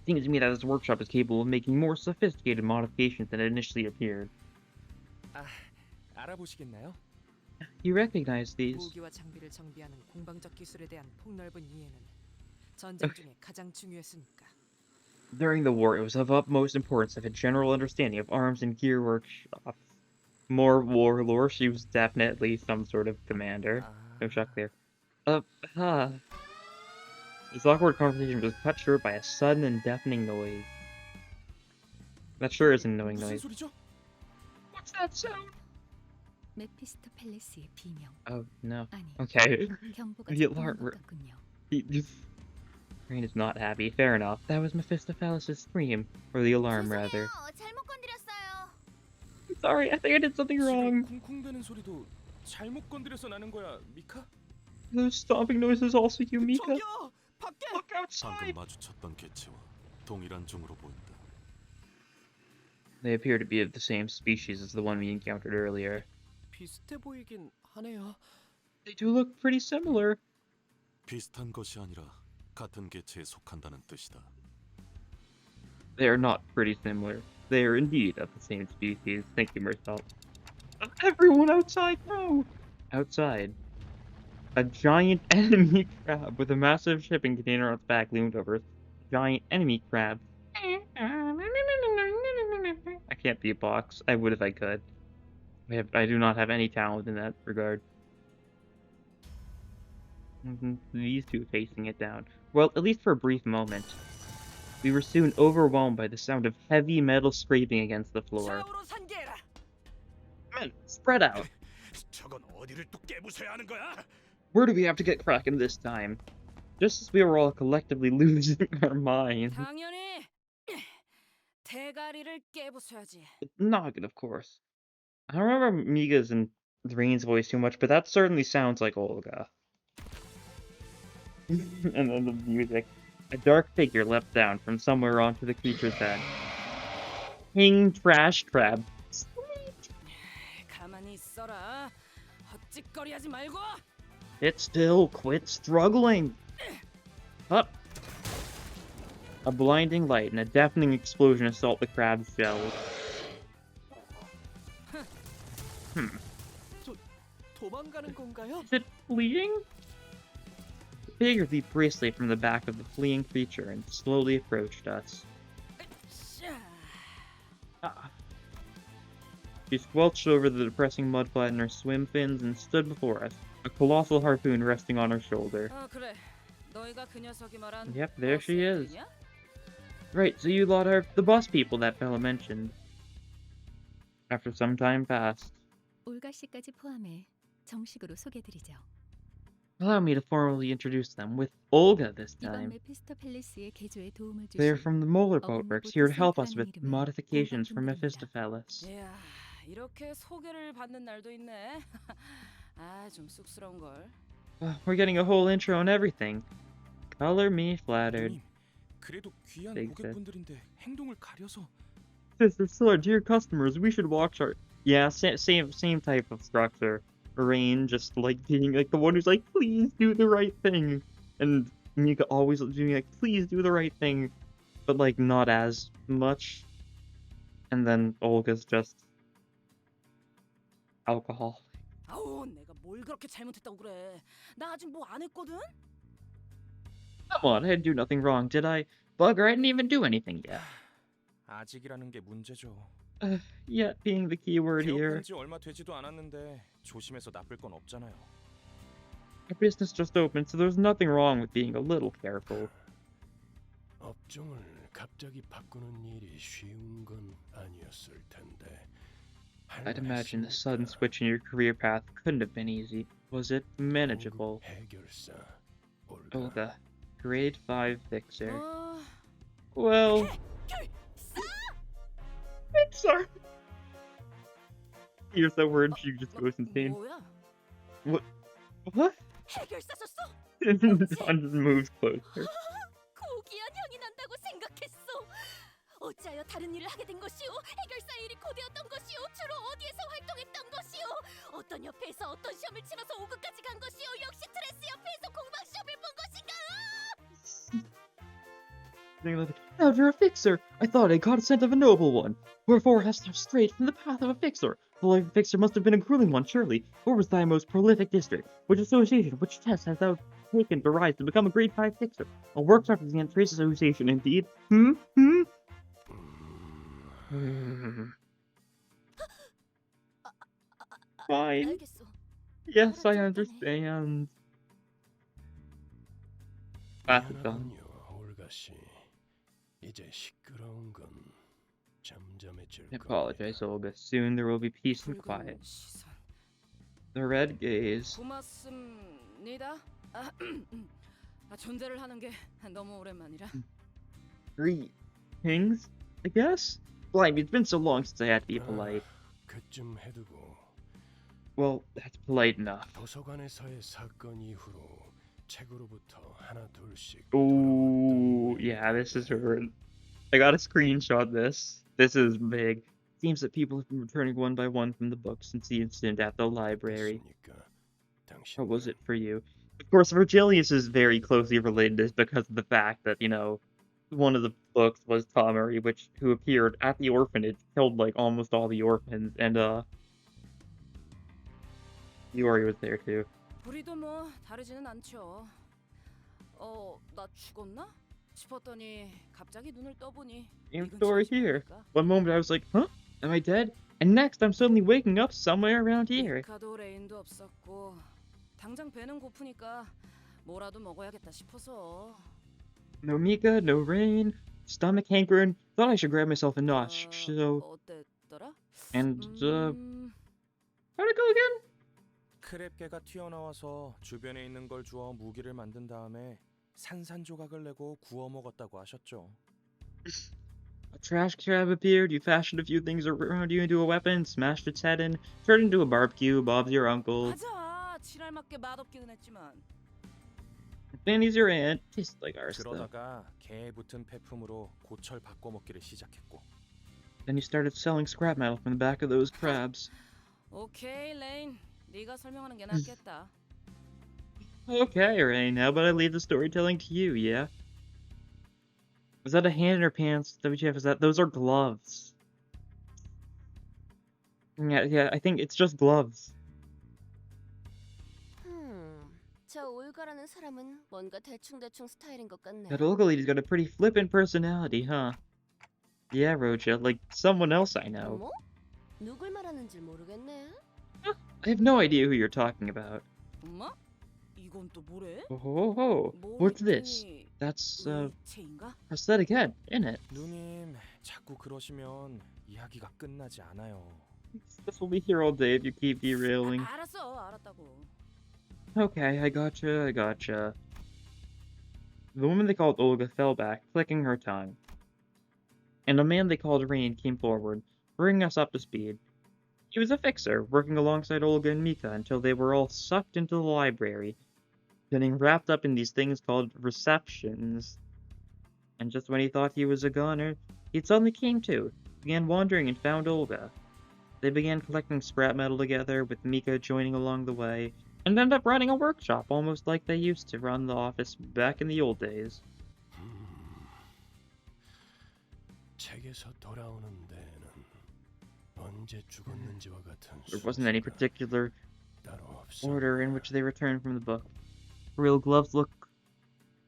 Seems to me that this workshop is capable of making more sophisticated modifications than it initially appeared. 아, 알아보시겠나요? You recognize these? 무기와 장비를 정비하는 공방적 기술에 대한 폭넓은 이해는 전쟁 중에 가장 중요했으니까. During the war, it was of utmost importance to have a general understanding of arms and gear workshops. More war lore, she was definitely some sort of commander. No shot clear. This awkward conversation was cut short by a sudden and deafening noise. That sure is an annoying 무슨 noise. 소리죠? What's that sound? 메피스토펠레스의 비명. Oh, no. 아니, Okay. 경보가 The 작동한 alarm... 것 같군요. Rain is not happy. Fair enough. That was Mephistopheles' scream. Or the alarm, rather. 잘못 건드렸어요. I'm sorry, I think I did something wrong. 지금 쿵쿵대는 소리도 잘못 건드려서 나는 거야, 미카? Those stomping noises also you, Mika? 저기요! 밖에! Look outside! 방금 마주쳤던 개체와 동일한 종으로 보인다. They appear to be of the same species as the one we encountered earlier. 비슷해 보이긴 하네요. They do look pretty similar. 비슷한 것이 아니라 같은 개체에 속한다는 뜻이다. They are not pretty similar. They are indeed of the same species. Thank you, Marcel. Everyone outside now! Outside. A giant enemy crab with a massive shipping container on its back loomed over us. Giant enemy crab. I can't be a box. I would if I could. I do not have any talent in that regard. These two facing it down. Well, at least for a brief moment. We were soon overwhelmed by the sound of heavy metal scraping against the floor. Men, spread out! 저건 어디를 또 깨부숴야 하는 거야? Where do we have to get cracking this time? Just as we were all collectively losing our minds. 당연히 대가리를 깨부숴야지. Noggin, of course. I don't remember Miga's and Rain's voice too much, but that certainly sounds like Olga. And then the music. A dark figure leapt down from somewhere onto the creature's head. King Trash Crab. 가만히 있어라. 헛짓거리하지 말고. Sit still, quit struggling. Up. A blinding light and a deafening explosion assault the crab's shells. 도망가는 건가요? Is it fleeing? The figure leaped gracefully from the back of the fleeing creature and slowly approached us. Ah. She squelched over the depressing mudflat in her swim fins and stood before us, a colossal harpoon resting on her shoulder. 그래. 너희가 그 녀석이 말한 Yep, there she is. 버스 애들이냐? Right, so you lot are the boss people that fella mentioned. After some time passed. 올가 씨까지 포함해 정식으로 소개드리죠. Allow me to formally introduce them, with Olga this 이번 time. 메피스토펠레스의 개조에 도움을 They are 주신 from the Molar Boatworks, here to help us with 이름의 modifications for 공방분들입니다. Mephistopheles. 이야, 이렇게 소개를 받는 날도 있네. 아, 좀 쑥스러운 걸. We're getting a whole intro and everything. Color me flattered. 형님, 그래도 귀한 Big set. 고객분들인데 행동을 가려서. Sister Sword, dear customers, we should watch our... Yeah, same type of structure. Rain just like being like the one who's like, please do the right thing. And Mika always doing like, please do the right thing. But like not as much. And then Olga's just... alcohol. 아우, 내가 뭘 그렇게 잘못했다고 그래. 나 아직 뭐 안 했거든? Come on, I didn't do nothing wrong, did I? Bugger, I didn't even do anything yet. 아직이라는 게 문제죠. Yet being the key word here. 개업한 지 얼마 되지도 않았는데 조심해서 나쁠 건 없잖아요. Our business just opened, so there's nothing wrong with being a little careful. 업종을 갑자기 바꾸는 일이 쉬운 건 아니었을 텐데. I'd imagine the sudden switch in your career path couldn't have been easy. Was it manageable? 해결사 Olga, grade 5 fixer. 어, Well, fixer. Here's that word, she just goes insane. 뭐야? What? 해결사 줬어? Don just moves closer. 고귀한 향이 난다고 생각했어. 어찌하여 다른 일을 하게 된 것이오? 해결사의 일이 고되었던 것이오? 주로 어디에서 활동했던 것이오? 어떤 협회에서 어떤 시험을 치러서 5급까지 간 것이오? 역시 트레스 협회에서 공방 시험을 본 것인가? Now you're a fixer. I thought I got a scent of a noble one. Wherefore hast thou strayed from the path of a fixer? The life of a fixer must have been a grueling one, surely. Where was thy most prolific district? Which association, which test hast thou taken to rise to become a grade 5 fixer? A works representing Trace Association, indeed. Fine. 알겠소. Yes, I understand. That's done. 미안하군요, 올가 씨. 이제 시끄러운 건 잠잠해질 I 겁니다. apologize, Olga. Soon there will be peace and quiet. 붉은 시선. The red gaze. 고맙습니다. 존대를 하는 게 너무 오랜만이라. Greetings, I guess? Blimey, it's been so long since I had to be polite. 그쯤 해두고 Well, that's polite enough. 도서관에서의 사건 이후로 책으로부터 하나 둘씩 Ooh, yeah, this is her. I gotta screenshot this. This is big. Seems that people have been returning one by one from the books since the incident at the library. How was it for you? Of course, Vergillius is very closely related to this because of the fact that, you know, one of the books was Tomari, who appeared at the orphanage, killed like almost all the orphans, and Yori was there too. 우리도 뭐 다르지는 않죠. 나 죽었나? 싶었더니 갑자기 눈을 떠보니 Same story here. One moment I was like, huh? Am I dead? And next I'm suddenly waking up somewhere around here. 미카도 레인도 없었고 당장 배는 고프니까 뭐라도 먹어야겠다 싶어서. No Mika, no rain, stomach hankering. Thought I should grab myself a notch. So, 어땠더라? and how'd it go again? 크랩개가 튀어나와서 주변에 있는 걸 주워 무기를 만든 다음에 산산조각을 내고 구워 먹었다고 하셨죠. A trash crab appeared, you fashioned a few things around you into a weapon, smashed its head in, turned into a barbecue, Bob's your uncle. 맞아, 지랄맞게 맛없기는 했지만. Fanny's your aunt, tastes like ours though. 그러다가 개에 붙은 폐품으로 고철 바꿔 먹기를 시작했고. Then you started selling scrap metal from the back of those crabs. 오케이, 레인. 네가 설명하는 게 낫겠다. Okay, Rain, how about I leave the storytelling to you, yeah? Was that a hand in her pants? WTF, is that? Those are gloves. Yeah, I think it's just gloves. 저 올가라는 사람은 뭔가 대충대충 스타일인 것 같네. That Olga lady's got a pretty flippant personality, huh? Yeah, Roja, like someone else I know. 어머? 누굴 말하는지 모르겠네. I have no idea who you're talking about. 엄마? 이건 또 뭐래? Oh, what's this? That's, 체인가? prosthetic head, isn't it? 누님, 자꾸 그러시면 이야기가 끝나지 않아요. This will be here all day if you keep derailing. 알았어, 알았다고. Okay, I gotcha. The woman they called Olga fell back, clicking her tongue. And a man they called Rain came forward, bringing us up to speed. He was a fixer, working alongside Olga and Mika until they were all sucked into the library, getting wrapped up in these things called receptions. And just when he thought he was a goner, he suddenly came to, began wandering and found Olga. They began collecting scrap metal together, with Mika joining along the way, and ended up running a workshop almost like they used to run the office back in the old days. 책에서 돌아오는 데에는 언제 죽었는지와 같은 There wasn't any particular 따로 없어. order in which they returned from the book. Real gloves look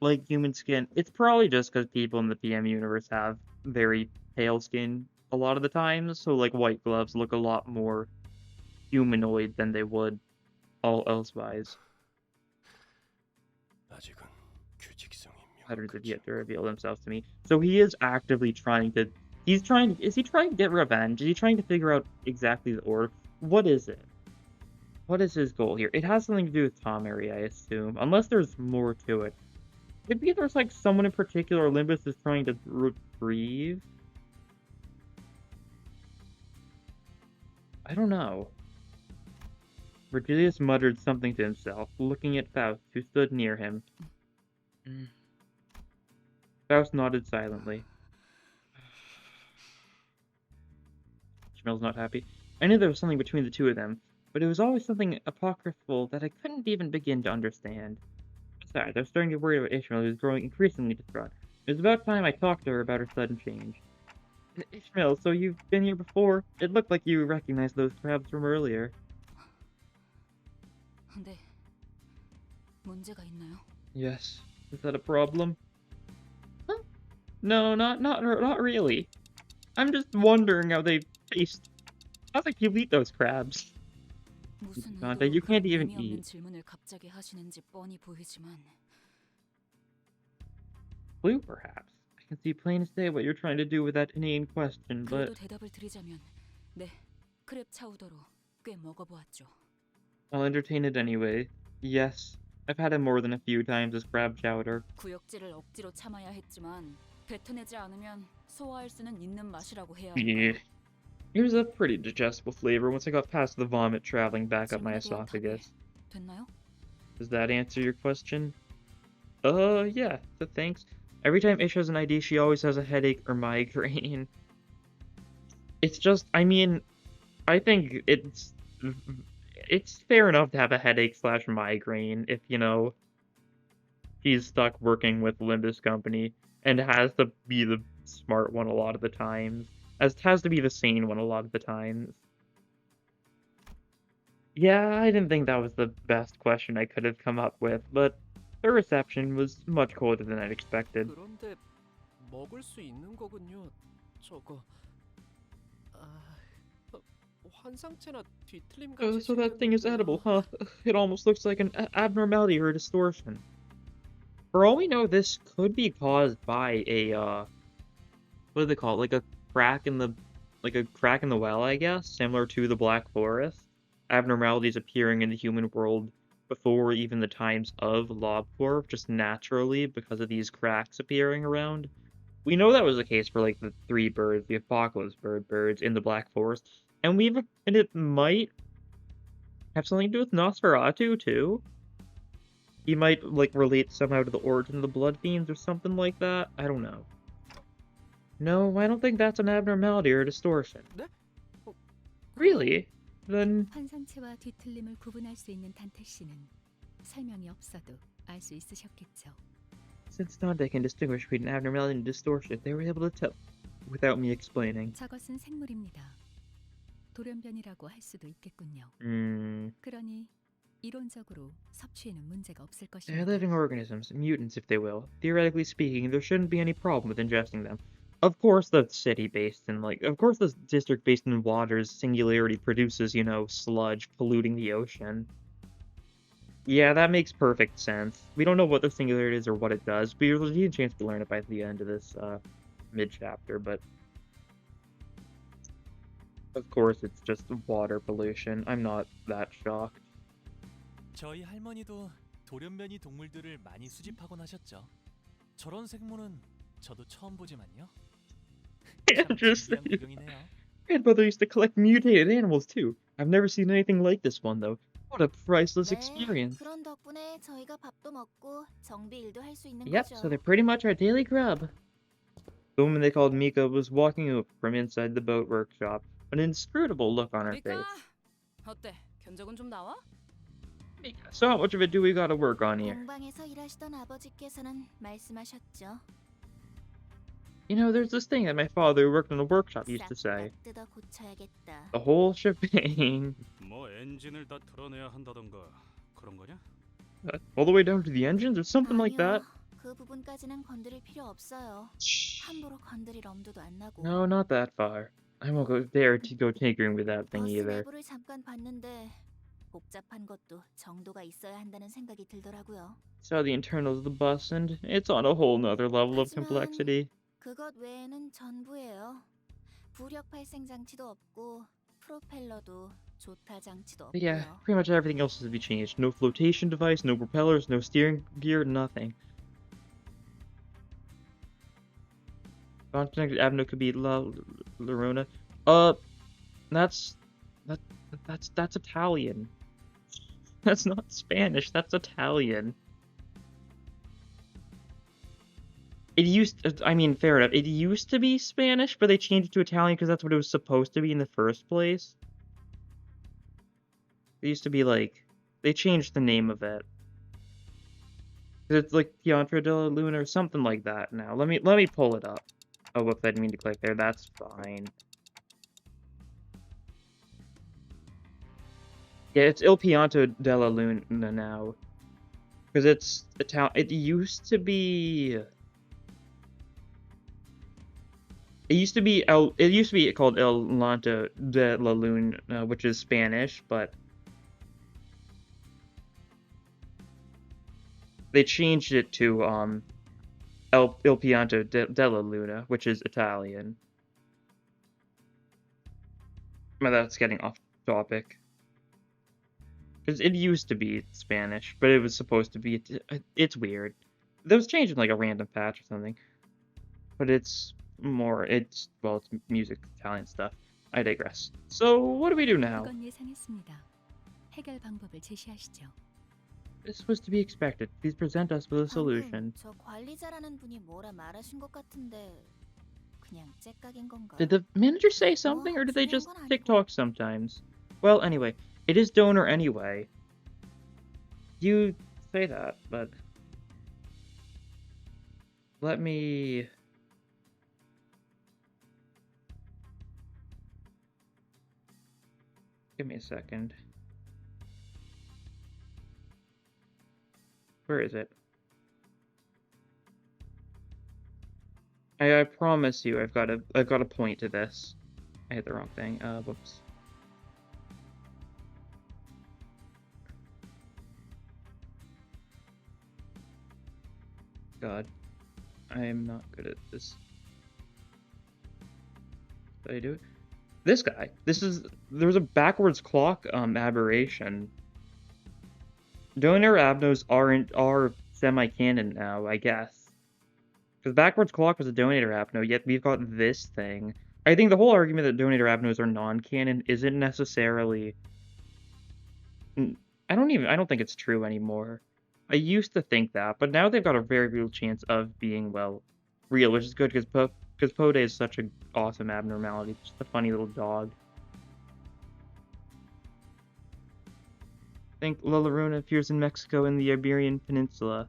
like human skin. It's probably just because people in the PM universe have very pale skin a lot of the time, so like white gloves look a lot more humanoid than they would all elsewise. 아직은 규칙성이 Patterns have yet to reveal themselves to me. So he is actively trying to. Is he trying to get revenge? Is he trying to figure out exactly the order? What is it? What is his goal here? It has something to do with Tomari, I assume. Unless there's more to it. Maybe there's like someone in particular Limbus is trying to retrieve? I don't know. Vergillius muttered something to himself, looking at Faust, who stood near him. Faust nodded silently. Schmel's not happy. I knew there was something between the two of them, but it was always something apocryphal that I couldn't even begin to understand. Besides, I was starting to worry about Ishmael, who was growing increasingly distraught. It was about time I talked to her about her sudden change. Ishmael, so you've been here before? It looked like you recognized those crabs from earlier. 네. 문제가 있나요? Yes. Is that a problem? Huh? No, not really. I'm just wondering how they taste. How do people eat those crabs? 무슨 Dante, you can't even 의미 없는 eat. 질문을 갑자기 하시는지 뻔히 보이지만 Blue, perhaps. I can see plain as day what you're trying to do with that inane question, but 그래도 대답을 드리자면 네, 크랩 차우더로 꽤 먹어보았죠. I'll entertain it anyway. Yes, I've had it more than a few times as crab chowder. 구역질을 억지로 참아야 했지만 뱉어내지 않으면 소화할 수는 있는 맛이라고 해야 Yeah. 할까요? It was a pretty digestible flavor once I got past the vomit traveling back up my 질문에 대한 답이 esophagus. 됐나요? Does that answer your question? Yeah, so thanks. Every time Ish has an ID, she always has a headache or migraine. It's just, I mean, I think it's fair enough to have a headache / migraine if, you know, she's stuck working with Limbus Company and has to be the smart one a lot of the times. Has to be the sane one a lot of the times. Yeah, I didn't think that was the best question I could have come up with, but the reception was much colder than I'd expected. 그런데 먹을 수 있는 거군요. 저거 환상체나 뒤틀림 같이 So that thing is edible, huh? It almost looks like an abnormality or a distortion. For all we know, this could be caused by a, what do they call it? Like a crack in the well, I guess, similar to the Black Forest. Abnormalities appearing in the human world before even the times of LobCorp, just naturally because of these cracks appearing around. We know that was the case for like the three birds, the Apocalypse birds in the Black Forest, and it might have something to do with Nosferatu too. He might like relate somehow to the origin of the Blood Fiends or something like that. I don't know. No, I don't think that's an abnormality or a distortion. 네? Really? Then 환상체와 뒤틀림을 구분할 수 있는 단테 씨는 설명이 없어도 알 수 있으셨겠죠. since Dante can distinguish between abnormality and distortion, they were able to tell without me explaining. 저것은 생물입니다. 돌연변이라고 할 수도 있겠군요. 그러니 이론적으로 섭취에는 문제가 없을 They're 것입니다. living organisms, mutants if they will. Theoretically speaking, there shouldn't be any problem with ingesting them. Of course the district based in water's singularity produces, you know, sludge polluting the ocean. Yeah, that makes perfect sense. We don't know what the singularity is or what it does, but there's a chance to learn it by the end of this mid-chapter, but of course it's just water pollution. I'm not that shocked. 저희 할머니도 돌연변이 동물들을 많이 수집하곤 하셨죠. 저런 생물은 저도 처음 보지만요. 참 Interesting. 신기한 구경이네요. Grandmother used to collect mutated animals too. I've never seen anything like this one though. What a priceless 네, experience. 그런 덕분에 저희가 밥도 먹고 정비 일도 할 수 있는 Yep, 거죠. so they're pretty much our daily grub. The woman they called Mika was walking up from inside the boat workshop, an inscrutable look on her 미카, face. 어때? 견적은 좀 나와? Mika, so how much of it do we gotta work on here? 공방에서 일하시던 아버지께서는 말씀하셨죠. You know, there's this thing that my father who worked in a workshop used to 싹 say. 다 뜯어 고쳐야겠다. The whole shebang. 뭐 엔진을 다 털어내야 한다던가 그런 거냐? All the way down to the engines or something like that? 아니요, 그 부분까지는 건드릴 필요 없어요. 함부로 건드릴 엄두도 안 나고. No, not that far. I won't go there to go tinkering with that thing 버스 either. 내부를 잠깐 봤는데 복잡한 것도 정도가 있어야 한다는 생각이 들더라고요. Saw the internals of the bus and it's on a whole nother level of 하지만 complexity. 그것 외에는 전부예요. 부력 발생 장치도 없고 프로펠러도 조타 장치도 But yeah, 없고요. pretty much everything else has to be changed. No flotation device, no propellers, no steering gear, nothing. Unconnected avenue could be La Lorona. That's Italian. That's not Spanish. That's Italian. It I mean, fair enough. It used to be Spanish, but they changed it to Italian because that's what it was supposed to be in the first place. It used to be like, they changed the name of it. It's like Piantra della Luna or something like that now. Let me pull it up. Oh, whoops, I didn't mean to click there. That's fine. Yeah, it's Il Pianto della Luna now. Because it's Italian. It used to be called El Lanto de la Luna, which is Spanish, but they changed it to Il Pianto della Luna, which is Italian. But that's getting off topic. Because it used to be Spanish, but it was supposed to be... It's weird. That was changed in like a random patch or something. But it's more... well, it's music, Italian stuff. I digress. So, what do we do now? 그건 예상했습니다. 해결 방법을 제시하시죠. This was to be expected. Please present us with a solution. 저 관리자라는 분이 뭐라 말하신 것 같은데 그냥 째깍인 건가? Did the manager say something, or did they just TikTok sometimes? Well, anyway, it is donor anyway. You say that, but... Let me... Give me a second. Where is it? I promise you, I've got a point to this. I hit the wrong thing. Whoops. God, I am not good at this. Did I do it? This guy. There's a backwards clock aberration. Donor abnos are semi-canon now, I guess. Because backwards clock was a donator abno, yet we've got this thing. I think the whole argument that donator abnos are non-canon isn't necessarily... I don't think it's true anymore. I used to think that, but now they've got a very real chance of being, well, real, which is good because Pode is such an awesome abnormality. Just a funny little dog. I think La Llorona appears in Mexico and the Iberian Peninsula.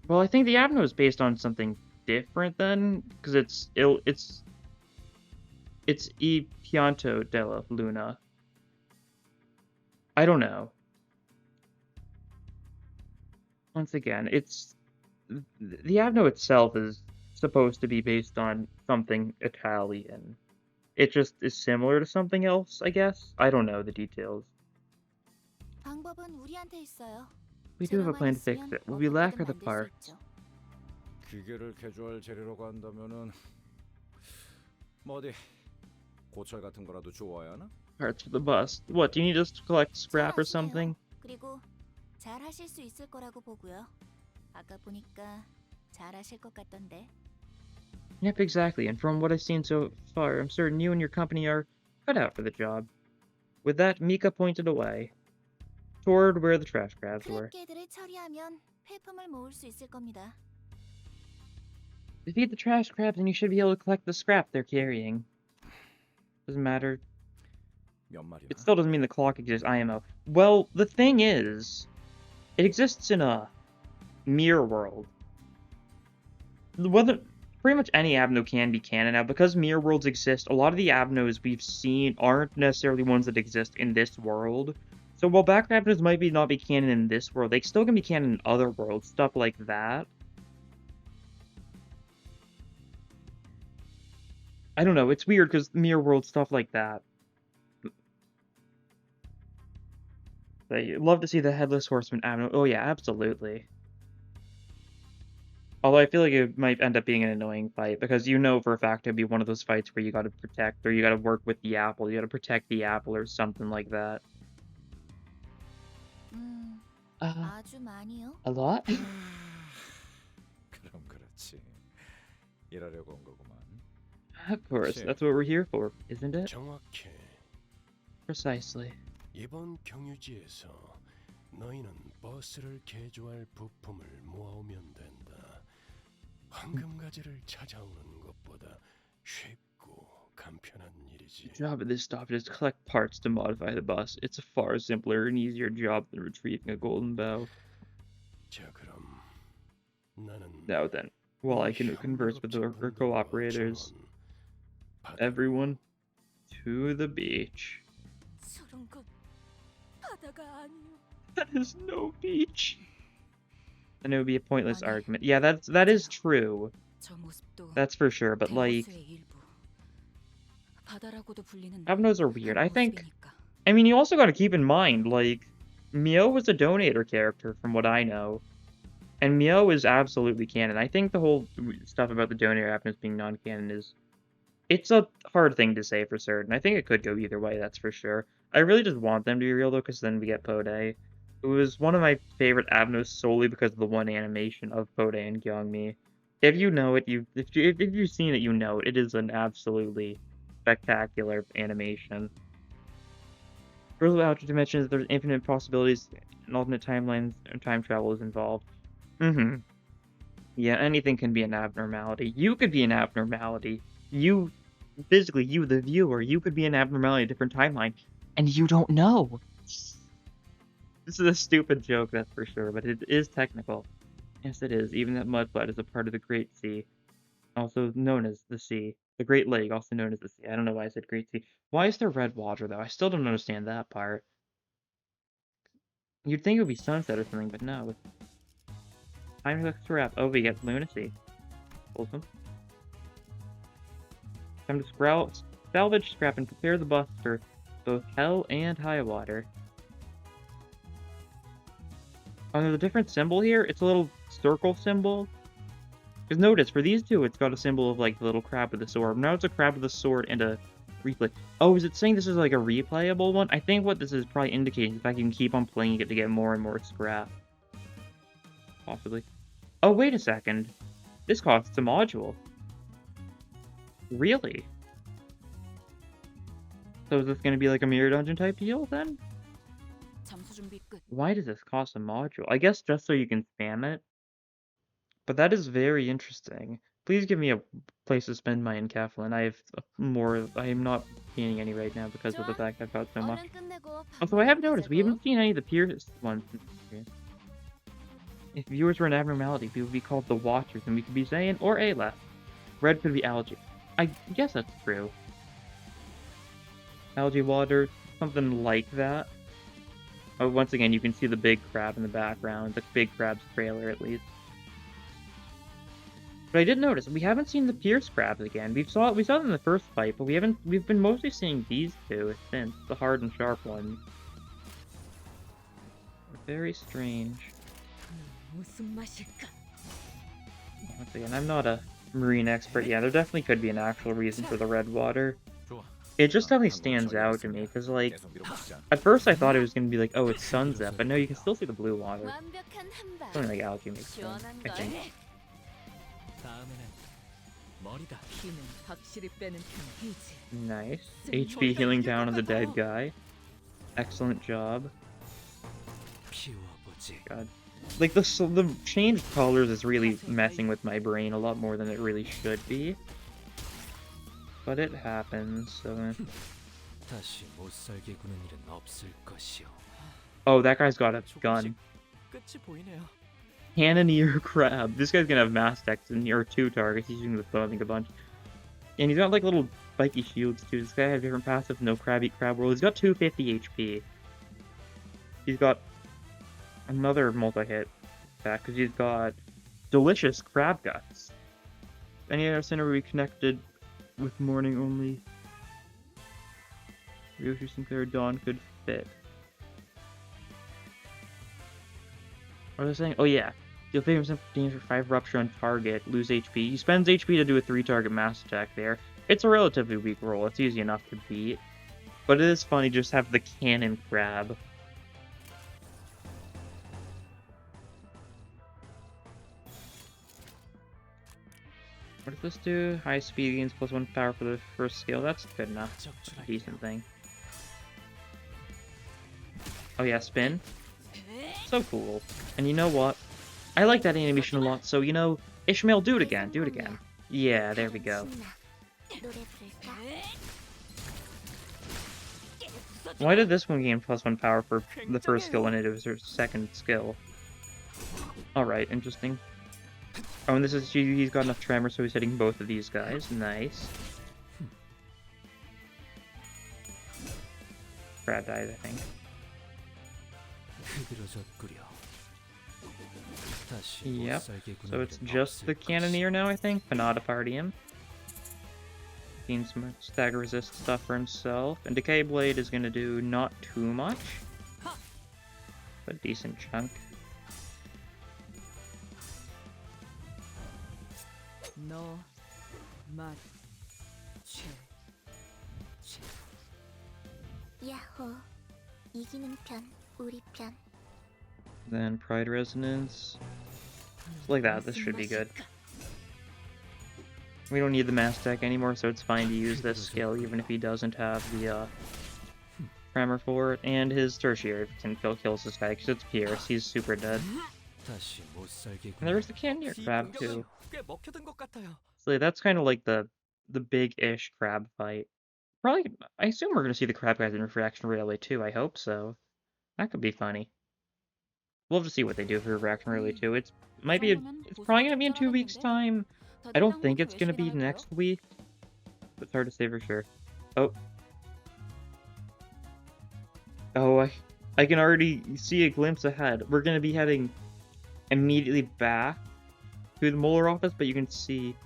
Well, I think the abno is based on something different then, because it's I Pianto della Luna. I don't know. Once again, the abno itself is supposed to be based on something Italian. It just is similar to something else, I guess. I don't know the details. 방법은 우리한테 있어요. We do have a plan to fix it. What we lack are the parts. 기계를 개조할 재료라고 한다면은 뭐 어디 고철 같은 거라도 주워야 하나? Parts for the bus. What, do you need us to collect scrap or something? 그리고 잘 하실 수 있을 거라고 보고요. 아까 보니까 잘 하실 것 같던데. Yep, exactly. And from what I've seen so far, I'm certain you and your company are cut out for the job. With that, Mika pointed away toward where the trash crabs were. 크랩개들을 처리하면 폐품을 모을 수 있을 겁니다. Defeat the trash crabs and you should be able to collect the scrap they're carrying. Doesn't matter. It still doesn't mean the clock exists, IMO. Well, the thing is, it exists in a mirror world. Pretty much any abno can be canon now. Because mirror worlds exist, a lot of the abnos we've seen aren't necessarily ones that exist in this world. So while back abnos might not be canon in this world, they still can be canon in other worlds, stuff like that. I don't know, it's weird because mirror world stuff like that. I'd love to see the Headless Horseman abno. Oh yeah, absolutely. Although I feel like it might end up being an annoying fight, because you know for a fact it'd be one of those fights where you gotta protect, or you gotta work with the apple, you gotta protect the apple or something like that. 아주 많이요? A lot? 그럼 그렇지. 일하려고 온 거구만. Of course, that's what we're here for, isn't it? 정확해. Precisely. 이번 경유지에서 너희는 버스를 개조할 부품을 모아오면 된다. 황금가지를 찾아오는 것보다 쉽고 간편한 일이지. The job at this stop is to collect parts to modify the bus. It's a far simpler and easier job than retrieving a golden bow. 자, 그럼 나는 Now then, while I can converse with the worker cooperators, everyone to the beach. 저런 건 바다가 아니요. That is no beach. And it would be a pointless argument. Yeah, that is true. That's for sure, but like abnos are weird. I mean, you also got to keep in mind, like, Mio was a donator character, from what I know. And Mio is absolutely canon. I think the whole stuff about the donator happiness being non-canon is... It's a hard thing to say for certain. I think it could go either way, that's for sure. I really just want them to be real, though, because then we get Podé. It was one of my favorite Avnos solely because of the one animation of Podé and Gyeongmi. If you know it, if you've seen it, you know it. It is an absolutely spectacular animation. Further Algebra dimensions, there's infinite possibilities, and alternate timelines and time travel is involved. Mm-hmm. Yeah, anything can be an abnormality. You could be an abnormality. You, physically, you, the viewer, you could be an abnormality in a different timeline, and you don't know. This is a stupid joke, that's for sure, but it is technical. Yes, it is. Even that mudflat is a part of the Great Sea, also known as the Sea. The Great Lake, also known as the Sea. I don't know why I said Great Sea. Why is there red water, though? I still don't understand that part. You'd think it would be sunset or something, but no. Time to scrap. Oh, we get lunacy. Wholesome. Time to salvage, scrap, and prepare the bus for both hell and high water. Oh, there's a different symbol here? It's a little circle symbol. Because notice, for these two, it's got a symbol of, like, the little crab with a sword. Now it's a crab with a sword and a replay. Oh, is it saying this is, like, a replayable one? I think what this is probably indicating is if I can keep on playing it to get more and more scrap. Possibly. Oh, wait a second. This costs a module. Really? So is this going to be like a mirror dungeon type deal then? 잠수 준비 끝. Why does this cost a module? I guess just so you can spam it. But that is very interesting. Please give me a place to spend my encapsulin. I am not gaining any right now because of the fact I've got so much. Also, I have noticed we haven't seen any of the Pierce ones. If viewers were an abnormality, we would be called the Watchers, and we could be Zayn or Ayla. Red could be algae. I guess that's true. Algae water, something like that. Oh, once again, you can see the big crab in the background, the big crab's trailer at least. But I did notice we haven't seen the Pierce crabs again. We saw them in the first fight, but we've been mostly seeing these two since, the hard and sharp ones. Very strange. Once again, I'm not a marine expert. Yeah, there definitely could be an actual reason for the red water. It just definitely stands out to me, because, like, at first I thought it was going to be like, oh, it's sunset, but no, you can still see the blue water. Something like algae makes sense, I think. Nice. HP healing down on the dead guy. Excellent job. God. Like, the changed colors is really messing with my brain a lot more than it really should be. But it happens, so... Oh, that guy's got a gun. Cannoneer crab. This guy's gonna have mass decks or 2 targets. He's using the bow, I think, a bunch. And he's got, like, little spiky shields, too. This guy has different passives. No crab eat crab roll. He's got 250 HP. He's got another multi-hit attack, because he's got delicious crab guts. Any other center we connected with morning only? Ryoshi Sinclair Dawn could fit. What was I saying? Oh yeah. Deal favor damage for 5 rupture on target, lose HP. He spends HP to do a 3-target mass attack there. It's a relatively weak roll, it's easy enough to beat. But it is funny just have the cannon crab. What does this do? High speed gains +1 power for the first skill. That's good enough. A decent thing. Oh yeah, spin. So cool. And you know what? I like that animation a lot, so you know, Ishmael, do it again, do it again. Yeah, there we go. Why did this one gain +1 power for the first skill when it was her second skill? Alright, interesting. Oh, and this is, he's got enough tremor, so he's hitting both of these guys. Nice. Crab died, I think. Yep. So it's just the Cannoneer now, I think. Panadapardium. Gains some stagger resist stuff for himself. And Decay Blade is going to do not too much. a decent chunk. 너, 맛, 야호. 이기는 편, 우리 편. Then Pride Resonance. Like that, this should be good. We don't need the mass deck anymore, so it's fine to use this skill even if he doesn't have the Tremor for it. And his Tertiary can kills this guy because it's Pierce, he's super dead. And there's the Candier Crab too. So that's kind of like the big-ish crab fight. Probably, I assume we're gonna see the crab guys in Refraction Railway too, I hope so. That could be funny. We'll have to see what they do for Refraction Railway 2. It's probably gonna be in 2 weeks' time. I don't think it's gonna be next week. It's hard to say for sure. Oh, I can already see a glimpse ahead. We're gonna be heading immediately back to the Molar office, but you can see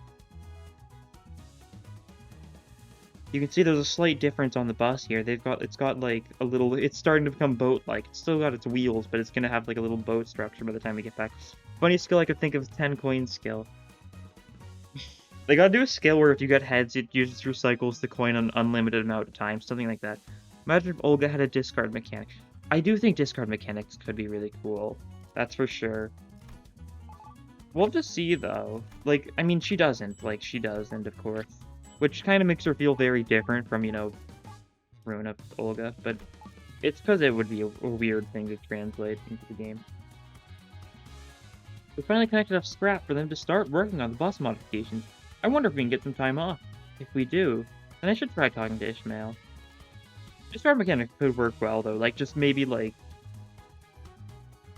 there's a slight difference on the bus here. It's got like a little, it's starting to become boat-like. It's still got its wheels, but it's gonna have like a little boat structure by the time we get back. Funny skill I could think of is 10 coin skill. They gotta do a skill where if you get heads, it uses recycles the coin an unlimited amount of times, something like that. Imagine if Olga had a discard mechanic. I do think discard mechanics could be really cool. That's for sure. We'll have to see though. Like, I mean, she doesn't. Like, she doesn't, of course. Which kind of makes her feel very different from, you know, Runa Olga, but it's because it would be a weird thing to translate into the game. We finally collected enough scrap for them to start working on the bus modifications. I wonder if we can get some time off. If we do, then I should try talking to Ishmael. Discard mechanic could work well though, like just maybe like...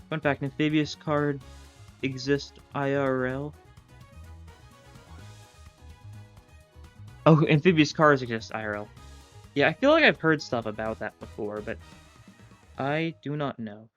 Fun fact, amphibious card exist IRL. Oh, amphibious cars exist IRL. Yeah, I feel like I've heard stuff about that before, but I do not know.